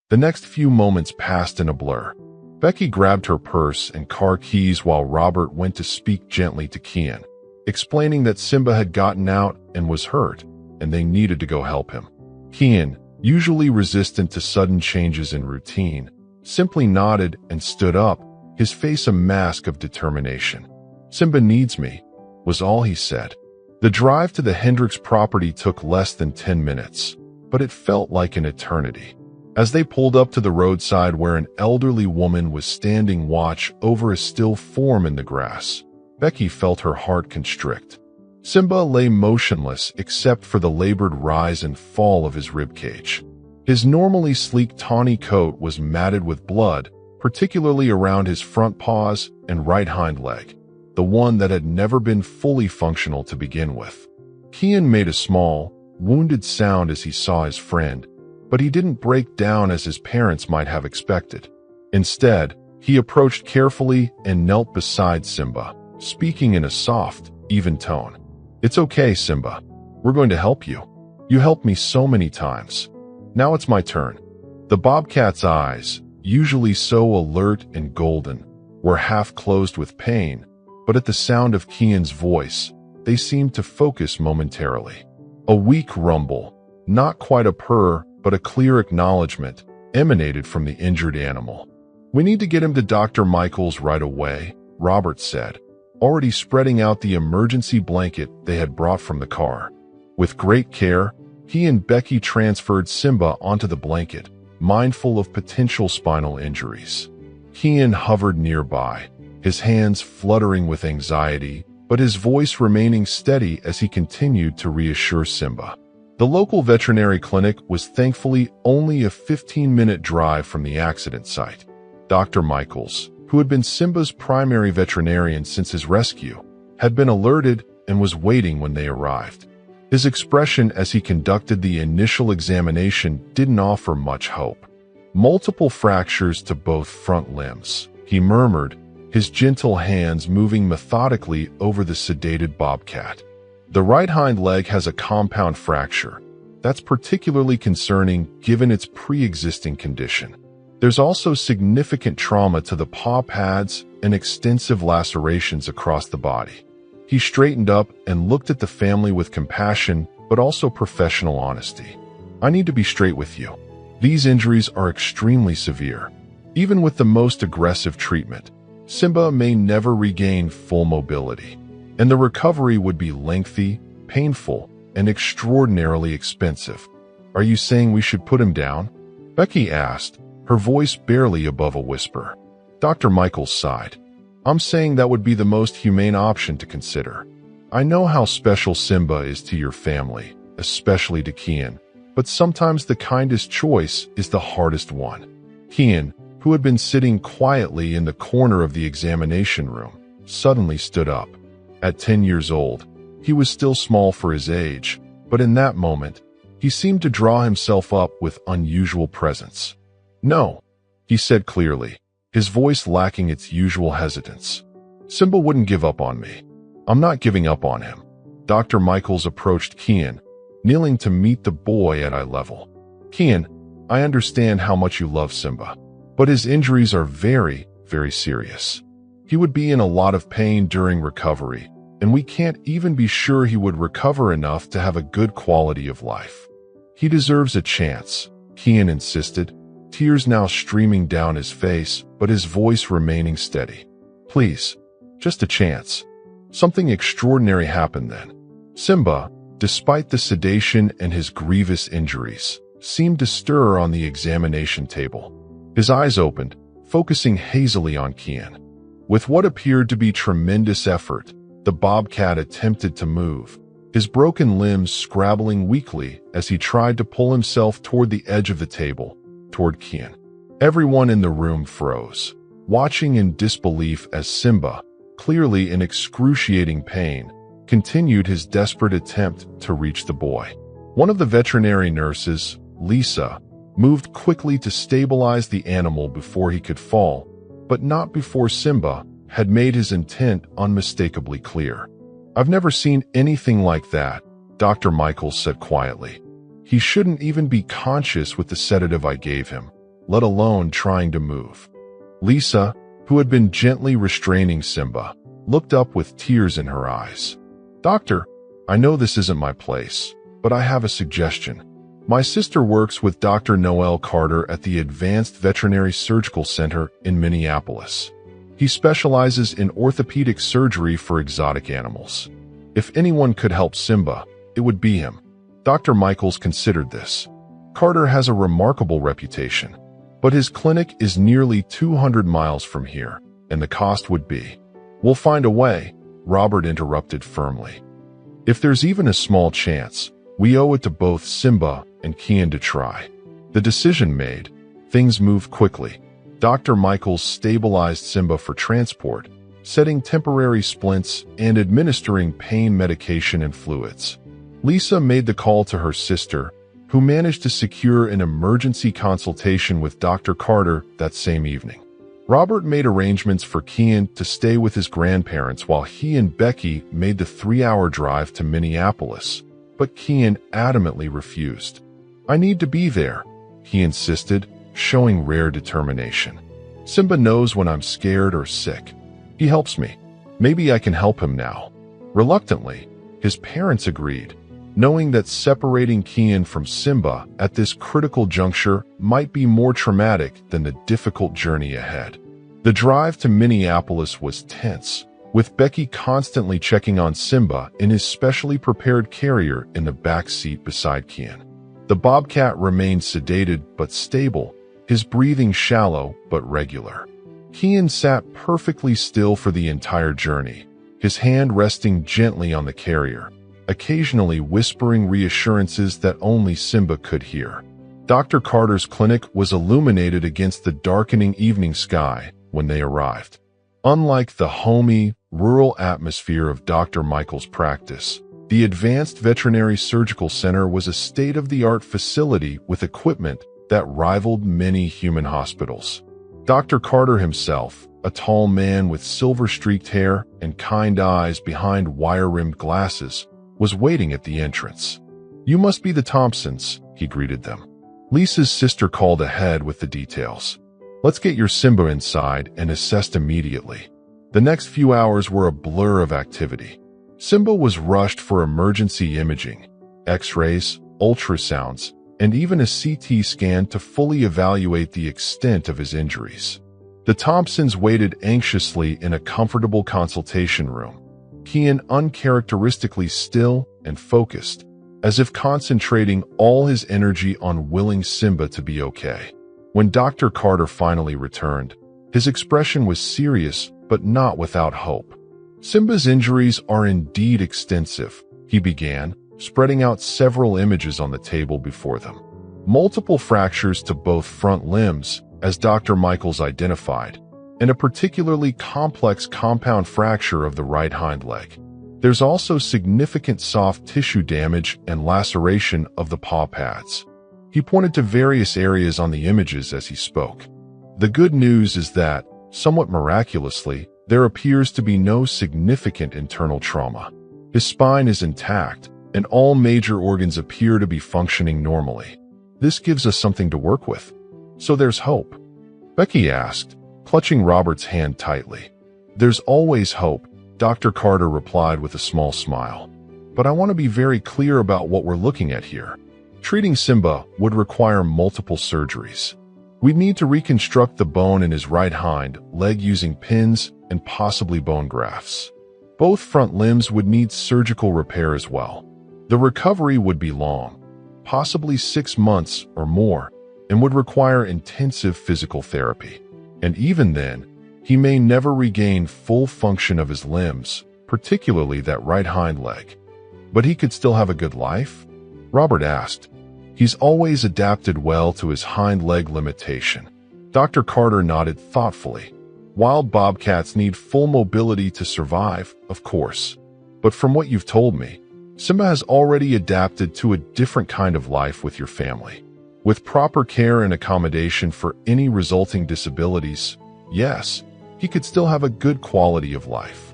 The next few moments passed in a blur. Becky grabbed her purse and car keys while Robert went to speak gently to Kian, explaining that Simba had gotten out and was hurt, and they needed to go help him. Kian, usually resistant to sudden changes in routine, simply nodded and stood up, his face a mask of determination. "Simba needs me," was all he said. The drive to the Hendricks property took less than 10 minutes, but it felt like an eternity. As they pulled up to the roadside where an elderly woman was standing watch over a still form in the grass, Becky felt her heart constrict. Simba lay motionless except for the labored rise and fall of his ribcage. His normally sleek tawny coat was matted with blood, particularly around his front paws and right hind leg, the one that had never been fully functional to begin with. Kian made a small, wounded sound as he saw his friend, but he didn't break down as his parents might have expected. Instead, he approached carefully and knelt beside Simba, speaking in a soft, even tone. "It's okay, Simba. We're going to help you. You helped me so many times. Now it's my turn." The bobcat's eyes, usually so alert and golden, were half closed with pain, but at the sound of Kian's voice, they seemed to focus momentarily. A weak rumble, not quite a purr, but a clear acknowledgement, emanated from the injured animal. "We need to get him to Dr. Michaels right away," Robert said, already spreading out the emergency blanket they had brought from the car. With great care, he and Becky transferred Simba onto the blanket, mindful of potential spinal injuries. Kian hovered nearby, his hands fluttering with anxiety, but his voice remaining steady as he continued to reassure Simba. The local veterinary clinic was thankfully only a 15-minute drive from the accident site. Dr. Michaels, who had been Simba's primary veterinarian since his rescue, had been alerted and was waiting when they arrived. His expression as he conducted the initial examination didn't offer much hope. "Multiple fractures to both front limbs," he murmured, his gentle hands moving methodically over the sedated bobcat. "The right hind leg has a compound fracture. That's particularly concerning given its pre-existing condition. There's also significant trauma to the paw pads and extensive lacerations across the body." He straightened up and looked at the family with compassion, but also professional honesty. "I need to be straight with you. These injuries are extremely severe. Even with the most aggressive treatment, Simba may never regain full mobility, and the recovery would be lengthy, painful, and extraordinarily expensive. Are you saying we should put him down? Becky asked, her voice barely above a whisper. Dr. Michaels sighed. I'm saying that would be the most humane option to consider. I know how special Simba is to your family, especially to Kian, but sometimes the kindest choice is the hardest one. Kian, who had been sitting quietly in the corner of the examination room, suddenly stood up. At 10 years old, he was still small for his age, but in that moment, he seemed to draw himself up with unusual presence. No, he said clearly, his voice lacking its usual hesitance. Simba wouldn't give up on me. I'm not giving up on him. Dr. Michaels approached Kian, kneeling to meet the boy at eye level. Kian, I understand how much you love Simba, but his injuries are very, very serious. He would be in a lot of pain during recovery, and we can't even be sure he would recover enough to have a good quality of life. He deserves a chance, Kian insisted, tears now streaming down his face, but his voice remaining steady. Please, just a chance. Something extraordinary happened then. Simba, despite the sedation and his grievous injuries, seemed to stir on the examination table. His eyes opened, focusing hazily on Kian. With what appeared to be tremendous effort, the bobcat attempted to move, his broken limbs scrabbling weakly as he tried to pull himself toward the edge of the table, toward Kian. Everyone in the room froze, watching in disbelief as Simba, clearly in excruciating pain, continued his desperate attempt to reach the boy. One of the veterinary nurses, Lisa, moved quickly to stabilize the animal before he could fall, but not before Simba had made his intent unmistakably clear. I've never seen anything like that, Dr. Michaels said quietly. He shouldn't even be conscious with the sedative I gave him, let alone trying to move. Lisa, who had been gently restraining Simba, looked up with tears in her eyes. Doctor, I know this isn't my place, but I have a suggestion. My sister works with Dr. Noel Carter at the Advanced Veterinary Surgical Center in Minneapolis. He specializes in orthopedic surgery for exotic animals. If anyone could help Simba, it would be him. Dr. Michaels considered this. Carter has a remarkable reputation, but his clinic is nearly 200 miles from here, and the cost would be. We'll find a way, Robert interrupted firmly. If there's even a small chance, we owe it to both Simba and Kian to try. The decision made, things moved quickly. Dr. Michaels stabilized Simba for transport, setting temporary splints and administering pain medication and fluids. Lisa made the call to her sister, who managed to secure an emergency consultation with Dr. Carter that same evening. Robert made arrangements for Kian to stay with his grandparents while he and Becky made the 3-hour drive to Minneapolis, but Kian adamantly refused. I need to be there, he insisted, showing rare determination. Simba knows when I'm scared or sick. He helps me. Maybe I can help him now. Reluctantly, his parents agreed, knowing that separating Kian from Simba at this critical juncture might be more traumatic than the difficult journey ahead. The drive to Minneapolis was tense, with Becky constantly checking on Simba in his specially prepared carrier in the back seat beside Kian. The bobcat remained sedated but stable, his breathing shallow but regular. Kian sat perfectly still for the entire journey, his hand resting gently on the carrier, occasionally whispering reassurances that only Simba could hear. Dr. Carter's clinic was illuminated against the darkening evening sky when they arrived. Unlike the homey, rural atmosphere of Dr. Michaels' practice, the Advanced Veterinary Surgical Center was a state-of-the-art facility with equipment that rivaled many human hospitals. Dr. Carter himself, a tall man with silver-streaked hair and kind eyes behind wire-rimmed glasses, was waiting at the entrance. You must be the Thompsons, he greeted them. Lisa's sister called ahead with the details. Let's get your Simba inside and assessed immediately. The next few hours were a blur of activity. Simba was rushed for emergency imaging, x-rays, ultrasounds, and even a CT scan to fully evaluate the extent of his injuries. The Thompsons waited anxiously in a comfortable consultation room, Kitten uncharacteristically still and focused, as if concentrating all his energy on willing Simba to be okay. When Dr. Carter finally returned, his expression was serious but not without hope. "Simba's injuries are indeed extensive," he began, spreading out several images on the table before them. Multiple fractures to both front limbs, as Dr. Michaels identified, and a particularly complex compound fracture of the right hind leg. There's also significant soft tissue damage and laceration of the paw pads. He pointed to various areas on the images as he spoke. The good news is that, somewhat miraculously, there appears to be no significant internal trauma. His spine is intact, and all major organs appear to be functioning normally. This gives us something to work with. So there's hope? Becky asked, clutching Robert's hand tightly. "There's always hope," Dr. Carter replied with a small smile. "But I want to be very clear about what we're looking at here. Treating Simba would require multiple surgeries. We'd need to reconstruct the bone in his right hind leg using pins and possibly bone grafts. Both front limbs would need surgical repair as well. The recovery would be long, possibly 6 months or more, and would require intensive physical therapy. And even then, he may never regain full function of his limbs, particularly that right hind leg. But he could still have a good life?" Robert asked. "He's always adapted well to his hind leg limitation." Dr. Carter nodded thoughtfully. "Wild bobcats need full mobility to survive, of course. But from what you've told me, Simba has already adapted to a different kind of life with your family. With proper care and accommodation for any resulting disabilities, yes, he could still have a good quality of life."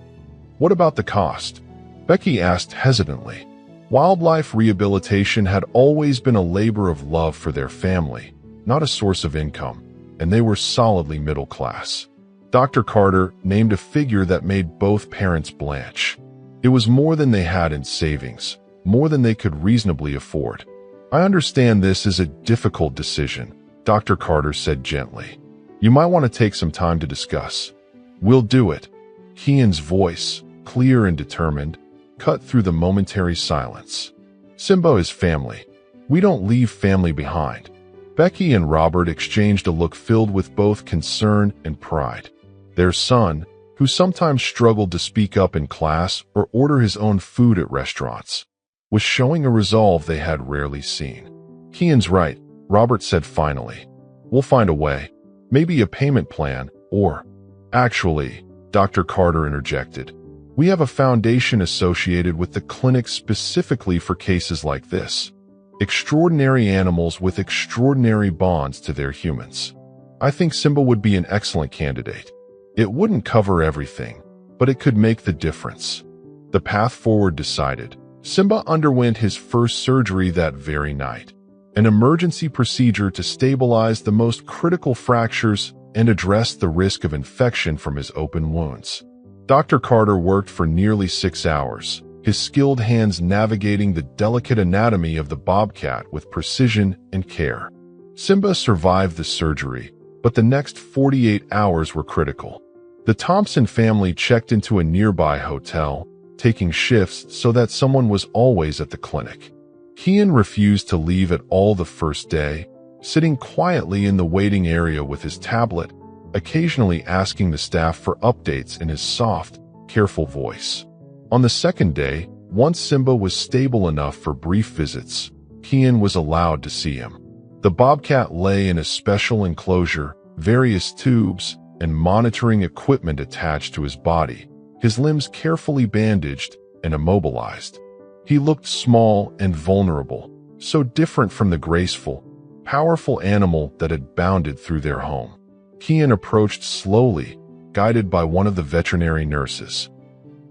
"What about the cost?" Becky asked hesitantly. Wildlife rehabilitation had always been a labor of love for their family, not a source of income, and they were solidly middle class. Dr. Carter named a figure that made both parents blanch. It was more than they had in savings, more than they could reasonably afford. "I understand this is a difficult decision," Dr. Carter said gently. "You might want to take some time to discuss." "We'll do it." Kian's voice, clear and determined, cut through the momentary silence. "Simba is family. We don't leave family behind." Becky and Robert exchanged a look filled with both concern and pride. Their son, who sometimes struggled to speak up in class or order his own food at restaurants, was showing a resolve they had rarely seen. "Kian's right," Robert said finally. "We'll find a way. Maybe a payment plan, or—" "Actually," Dr. Carter interjected, "we have a foundation associated with the clinic specifically for cases like this. Extraordinary animals with extraordinary bonds to their humans. I think Simba would be an excellent candidate. It wouldn't cover everything, but it could make the difference." The path forward decided. Simba underwent his first surgery that very night, an emergency procedure to stabilize the most critical fractures and address the risk of infection from his open wounds. Dr. Carter worked for nearly 6 hours, his skilled hands navigating the delicate anatomy of the bobcat with precision and care. Simba survived the surgery, but the next 48 hours were critical. The Thompson family checked into a nearby hotel, taking shifts so that someone was always at the clinic. Kitten refused to leave at all the first day, sitting quietly in the waiting area with his tablet, occasionally asking the staff for updates in his soft, careful voice. On the second day, once Simba was stable enough for brief visits, Kitten was allowed to see him. The bobcat lay in a special enclosure, various tubes, and monitoring equipment attached to his body, his limbs carefully bandaged and immobilized. He looked small and vulnerable, so different from the graceful, powerful animal that had bounded through their home. Kitten approached slowly, guided by one of the veterinary nurses.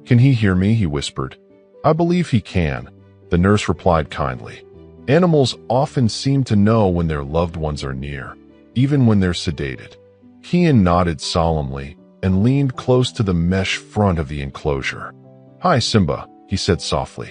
"Can he hear me?" he whispered. "I believe he can," the nurse replied kindly. Animals often seem to know when their loved ones are near, even when they're sedated. Kitten nodded solemnly and leaned close to the mesh front of the enclosure. "Hi, Simba," he said softly.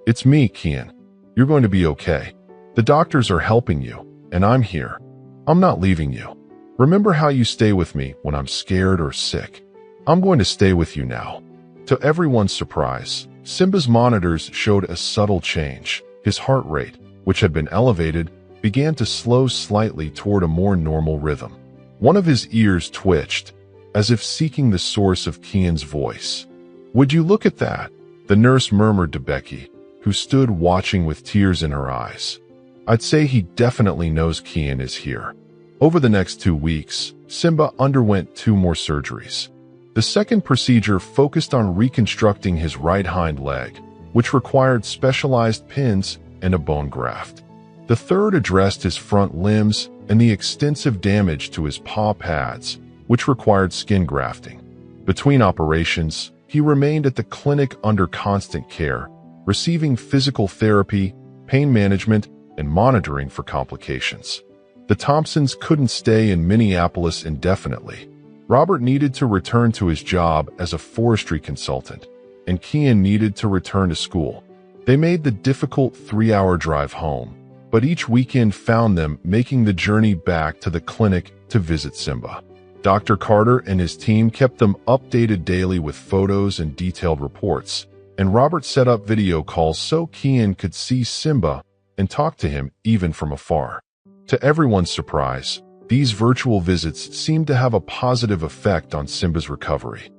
"It's me, Kitten. You're going to be okay." The doctors are helping you, and I'm here. I'm not leaving you. Remember how you stay with me when I'm scared or sick? I'm going to stay with you now." To everyone's surprise, Simba's monitors showed a subtle change. His heart rate, which had been elevated, began to slow slightly toward a more normal rhythm. One of his ears twitched, as if seeking the source of Kian's voice. "Would you look at that?" the nurse murmured to Becky, who stood watching with tears in her eyes. "I'd say he definitely knows Kian is here." Over the next 2 weeks, Simba underwent 2 more surgeries. The second procedure focused on reconstructing his right hind leg, which required specialized pins and a bone graft. The third addressed his front limbs and the extensive damage to his paw pads, which required skin grafting. Between operations, he remained at the clinic under constant care, receiving physical therapy, pain management, and monitoring for complications. The Thompsons couldn't stay in Minneapolis indefinitely. Robert needed to return to his job as a forestry consultant, and Kian needed to return to school. They made the difficult 3-hour drive home, but each weekend found them making the journey back to the clinic to visit Simba. Dr. Carter and his team kept them updated daily with photos and detailed reports, and Robert set up video calls so Kian could see Simba and talk to him even from afar. To everyone's surprise, these virtual visits seemed to have a positive effect on Simba's recovery.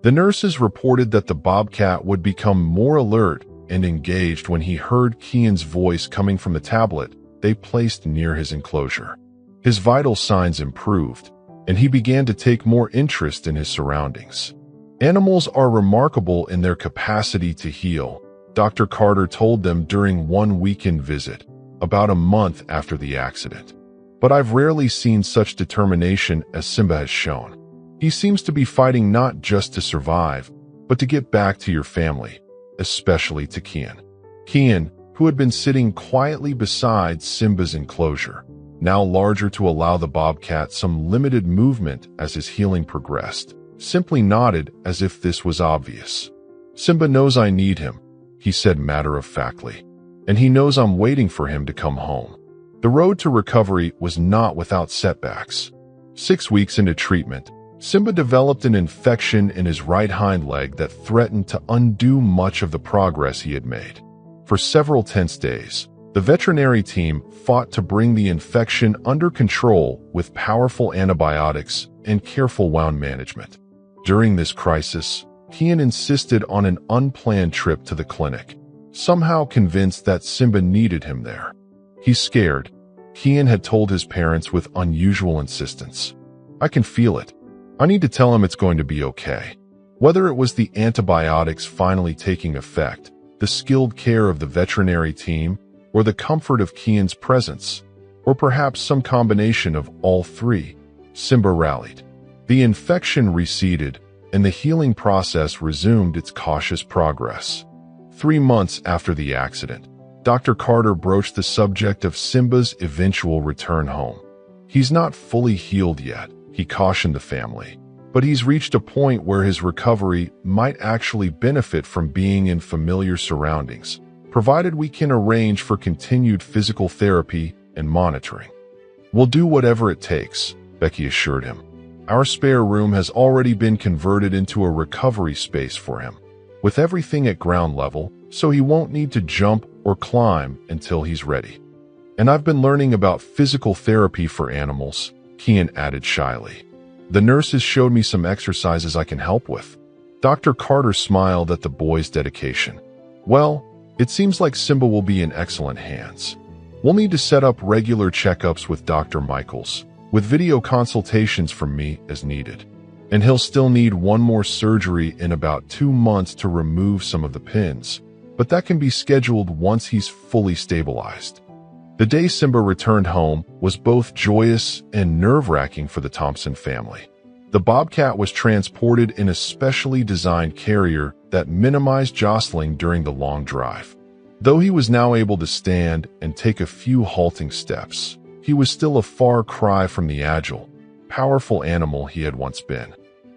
The nurses reported that the bobcat would become more alert and engaged when he heard Kian's voice coming from the tablet they placed near his enclosure. His vital signs improved, and he began to take more interest in his surroundings. "Animals are remarkable in their capacity to heal," Dr. Carter told them during one weekend visit, about a month after the accident. "But I've rarely seen such determination as Simba has shown. He seems to be fighting not just to survive, but to get back to your family, especially to Kian." Kian, who had been sitting quietly beside Simba's enclosure, now larger to allow the bobcat some limited movement as his healing progressed, simply nodded as if this was obvious. "Simba knows I need him," he said matter-of-factly, "and he knows I'm waiting for him to come home." The road to recovery was not without setbacks. 6 weeks into treatment, Simba developed an infection in his right hind leg that threatened to undo much of the progress he had made. For several tense days, the veterinary team fought to bring the infection under control with powerful antibiotics and careful wound management. During this crisis, Kian insisted on an unplanned trip to the clinic, somehow convinced that Simba needed him there. He's scared, Kian had told his parents with unusual insistence. "I can feel it. I need to tell him it's going to be okay." Whether it was the antibiotics finally taking effect, the skilled care of the veterinary team, or the comfort of Kian's presence, or perhaps some combination of all three, Simba rallied. The infection receded, and the healing process resumed its cautious progress. 3 months after the accident, Dr. Carter broached the subject of Simba's eventual return home. "He's not fully healed yet," he cautioned the family, "but he's reached a point where his recovery might actually benefit from being in familiar surroundings, provided we can arrange for continued physical therapy and monitoring." "We'll do whatever it takes," Becky assured him. "Our spare room has already been converted into a recovery space for him, with everything at ground level, so he won't need to jump or climb until he's ready. And I've been learning about physical therapy for animals," Kian added shyly. "The nurses showed me some exercises I can help with." Dr. Carter smiled at the boy's dedication. "Well, it seems like Simba will be in excellent hands. We'll need to set up regular checkups with Dr. Michaels, with video consultations from me as needed. And he'll still need one more surgery in about 2 months to remove some of the pins, but that can be scheduled once he's fully stabilized." The day Simba returned home was both joyous and nerve-wracking for the Thompson family. The bobcat was transported in a specially designed carrier that minimized jostling during the long drive. Though he was now able to stand and take a few halting steps, he was still a far cry from the agile, powerful animal he had once been.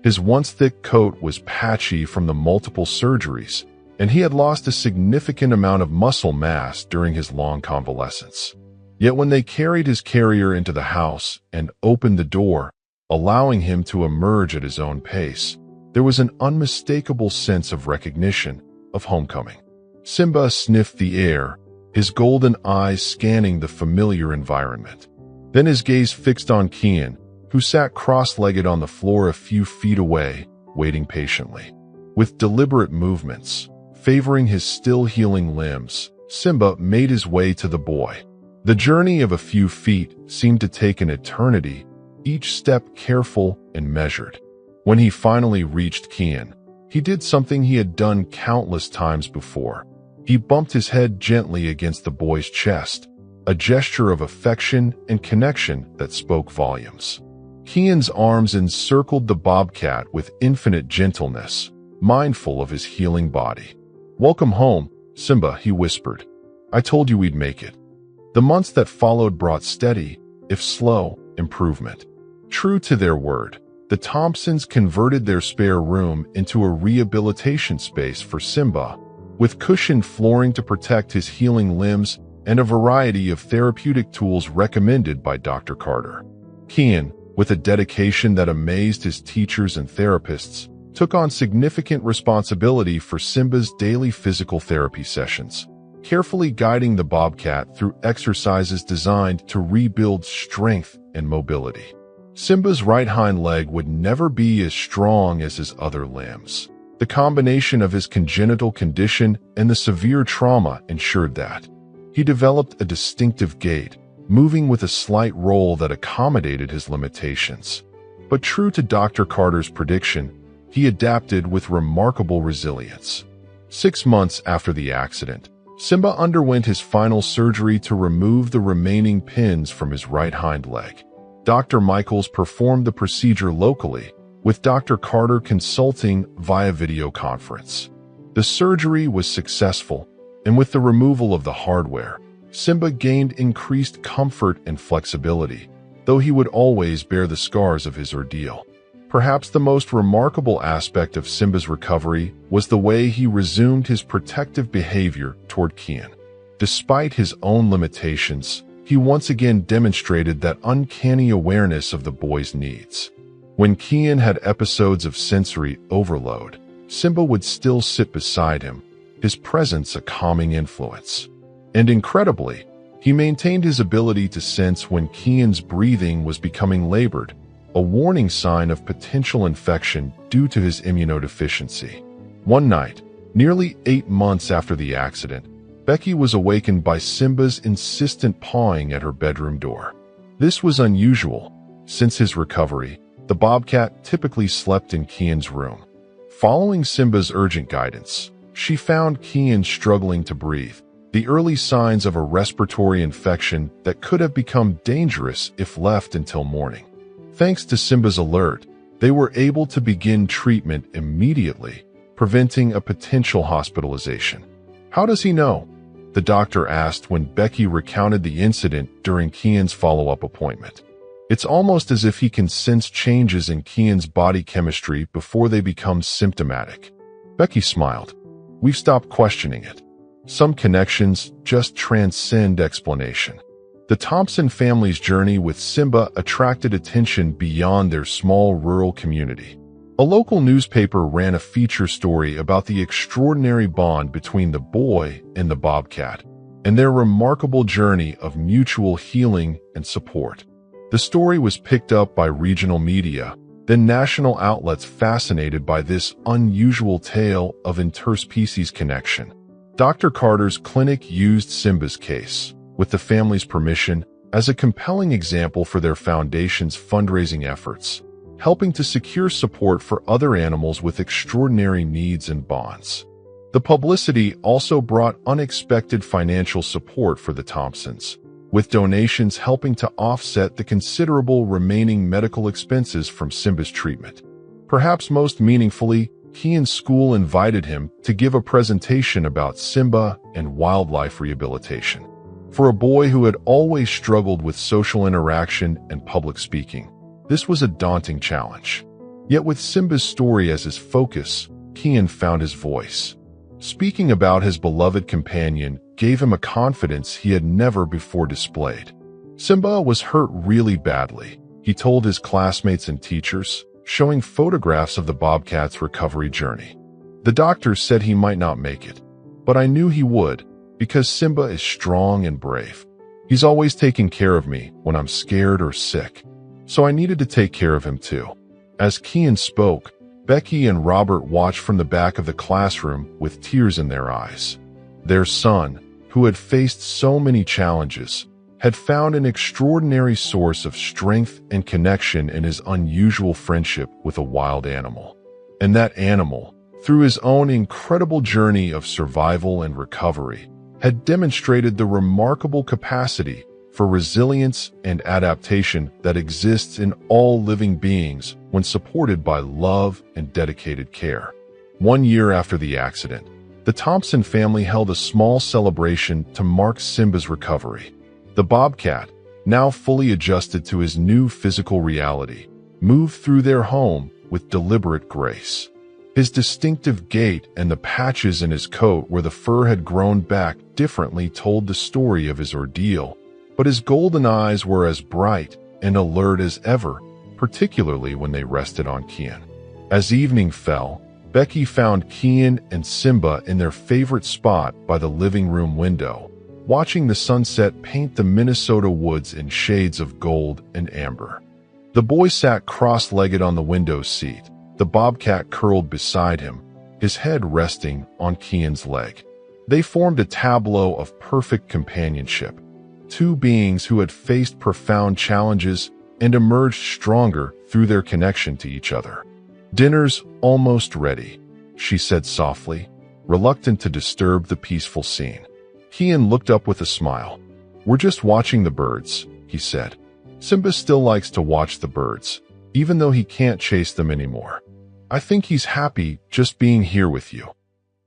His once thick coat was patchy from the multiple surgeries, and he had lost a significant amount of muscle mass during his long convalescence. Yet when they carried his carrier into the house and opened the door, allowing him to emerge at his own pace, there was an unmistakable sense of recognition, of homecoming. Simba sniffed the air, his golden eyes scanning the familiar environment. Then his gaze fixed on Kitten, who sat cross-legged on the floor a few feet away, waiting patiently. With deliberate movements, favoring his still healing limbs, Simba made his way to the boy. The journey of a few feet seemed to take an eternity, each step careful and measured. When he finally reached Kitten, he did something he had done countless times before. He bumped his head gently against the boy's chest, a gesture of affection and connection that spoke volumes. Kitten's arms encircled the bobcat with infinite gentleness, mindful of his healing body. "Welcome home, Simba," he whispered. "I told you we'd make it." The months that followed brought steady, if slow, improvement. True to their word, the Thompsons converted their spare room into a rehabilitation space for Simba, with cushioned flooring to protect his healing limbs and a variety of therapeutic tools recommended by Dr. Carter. Kitten, with a dedication that amazed his teachers and therapists, took on significant responsibility for Simba's daily physical therapy sessions, carefully guiding the bobcat through exercises designed to rebuild strength and mobility. Simba's right hind leg would never be as strong as his other limbs. The combination of his congenital condition and the severe trauma ensured that. He developed a distinctive gait, moving with a slight roll that accommodated his limitations. But true to Dr. Carter's prediction, he adapted with remarkable resilience. 6 months after the accident, Simba underwent his final surgery to remove the remaining pins from his right hind leg. Dr. Michaels performed the procedure locally, with Dr. Carter consulting via video conference. The surgery was successful, and with the removal of the hardware, Simba gained increased comfort and flexibility, though he would always bear the scars of his ordeal. Perhaps the most remarkable aspect of Simba's recovery was the way he resumed his protective behavior toward Kitten. Despite his own limitations, he once again demonstrated that uncanny awareness of the boy's needs. When Kitten had episodes of sensory overload, Simba would still sit beside him, his presence a calming influence. And incredibly, he maintained his ability to sense when Kitten's breathing was becoming labored, a warning sign of potential infection due to his immunodeficiency. One night, nearly 8 months after the accident, Becky was awakened by Simba's insistent pawing at her bedroom door. This was unusual. Since his recovery, the bobcat typically slept in Kitten's room. Following Simba's urgent guidance, she found Kitten struggling to breathe, the early signs of a respiratory infection that could have become dangerous if left until morning. Thanks to Simba's alert, they were able to begin treatment immediately, preventing a potential hospitalization. "How does he know?" the doctor asked when Becky recounted the incident during Kitten's follow-up appointment. "It's almost as if he can sense changes in Kitten's body chemistry before they become symptomatic." Becky smiled. "We've stopped questioning it. Some connections just transcend explanation." The Thompson family's journey with Simba attracted attention beyond their small rural community. A local newspaper ran a feature story about the extraordinary bond between the boy and the bobcat, and their remarkable journey of mutual healing and support. The story was picked up by regional media, then national outlets fascinated by this unusual tale of interspecies connection. Dr. Carter's clinic used Simba's case, with the family's permission, as a compelling example for their foundation's fundraising efforts, helping to secure support for other animals with extraordinary needs and bonds. The publicity also brought unexpected financial support for the Thompsons, with donations helping to offset the considerable remaining medical expenses from Simba's treatment. Perhaps most meaningfully, Kitten's school invited him to give a presentation about Simba and wildlife rehabilitation. For a boy who had always struggled with social interaction and public speaking, this was a daunting challenge. Yet with Simba's story as his focus, Kitten found his voice. Speaking about his beloved companion gave him a confidence he had never before displayed. Simba was hurt really badly, he told his classmates and teachers, showing photographs of the bobcat's recovery journey. The doctors said he might not make it, but I knew he would, because Simba is strong and brave. He's always taken care of me when I'm scared or sick, so I needed to take care of him too. As Kitten spoke, Becky and Robert watched from the back of the classroom with tears in their eyes. Their son, who had faced so many challenges, had found an extraordinary source of strength and connection in his unusual friendship with a wild animal. And that animal, through his own incredible journey of survival and recovery, had demonstrated the remarkable capacity for resilience and adaptation that exists in all living beings when supported by love and dedicated care. 1 year after the accident, the Thompson family held a small celebration to mark Simba's recovery. The bobcat, now fully adjusted to his new physical reality, moved through their home with deliberate grace. His distinctive gait and the patches in his coat where the fur had grown back differently told the story of his ordeal, but his golden eyes were as bright and alert as ever, particularly when they rested on Kitten. As evening fell, Becky found Kitten and Simba in their favorite spot by the living room window, watching the sunset paint the Minnesota woods in shades of gold and amber. The boy sat cross-legged on the window seat, the bobcat curled beside him, his head resting on Kitten's leg. They formed a tableau of perfect companionship, two beings who had faced profound challenges and emerged stronger through their connection to each other. "Dinner's almost ready," she said softly, reluctant to disturb the peaceful scene. Kitten looked up with a smile. "We're just watching the birds," he said. "Simba still likes to watch the birds, even though he can't chase them anymore. I think he's happy just being here with you,"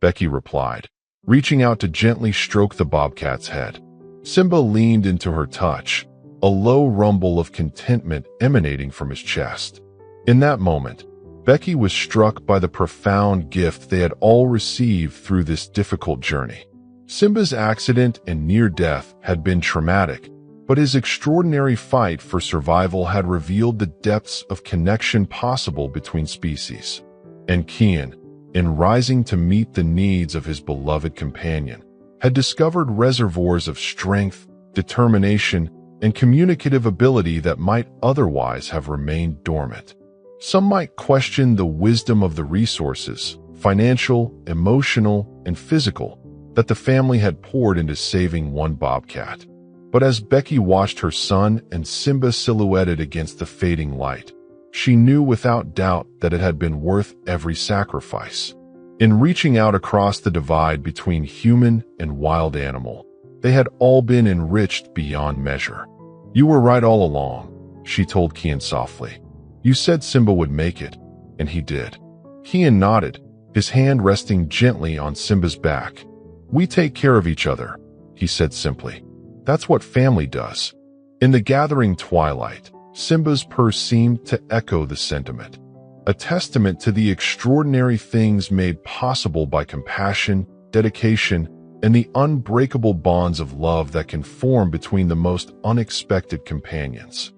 Becky replied, reaching out to gently stroke the bobcat's head. Simba leaned into her touch, a low rumble of contentment emanating from his chest. In that moment, Becky was struck by the profound gift they had all received through this difficult journey. Simba's accident and near death had been traumatic, but his extraordinary fight for survival had revealed the depths of connection possible between species. And Kitten, in rising to meet the needs of his beloved companion, had discovered reservoirs of strength, determination, and communicative ability that might otherwise have remained dormant. Some might question the wisdom of the resources, financial, emotional, and physical, that the family had poured into saving one bobcat. But as Becky watched her son and Simba silhouetted against the fading light, she knew without doubt that it had been worth every sacrifice. In reaching out across the divide between human and wild animal, they had all been enriched beyond measure. "You were right all along," she told Kitten softly. "You said Simba would make it, and he did." Kitten nodded, his hand resting gently on Simba's back. "We take care of each other," he said simply. "That's what family does." In the gathering twilight, Simba's purr seemed to echo the sentiment, a testament to the extraordinary things made possible by compassion, dedication, and the unbreakable bonds of love that can form between the most unexpected companions.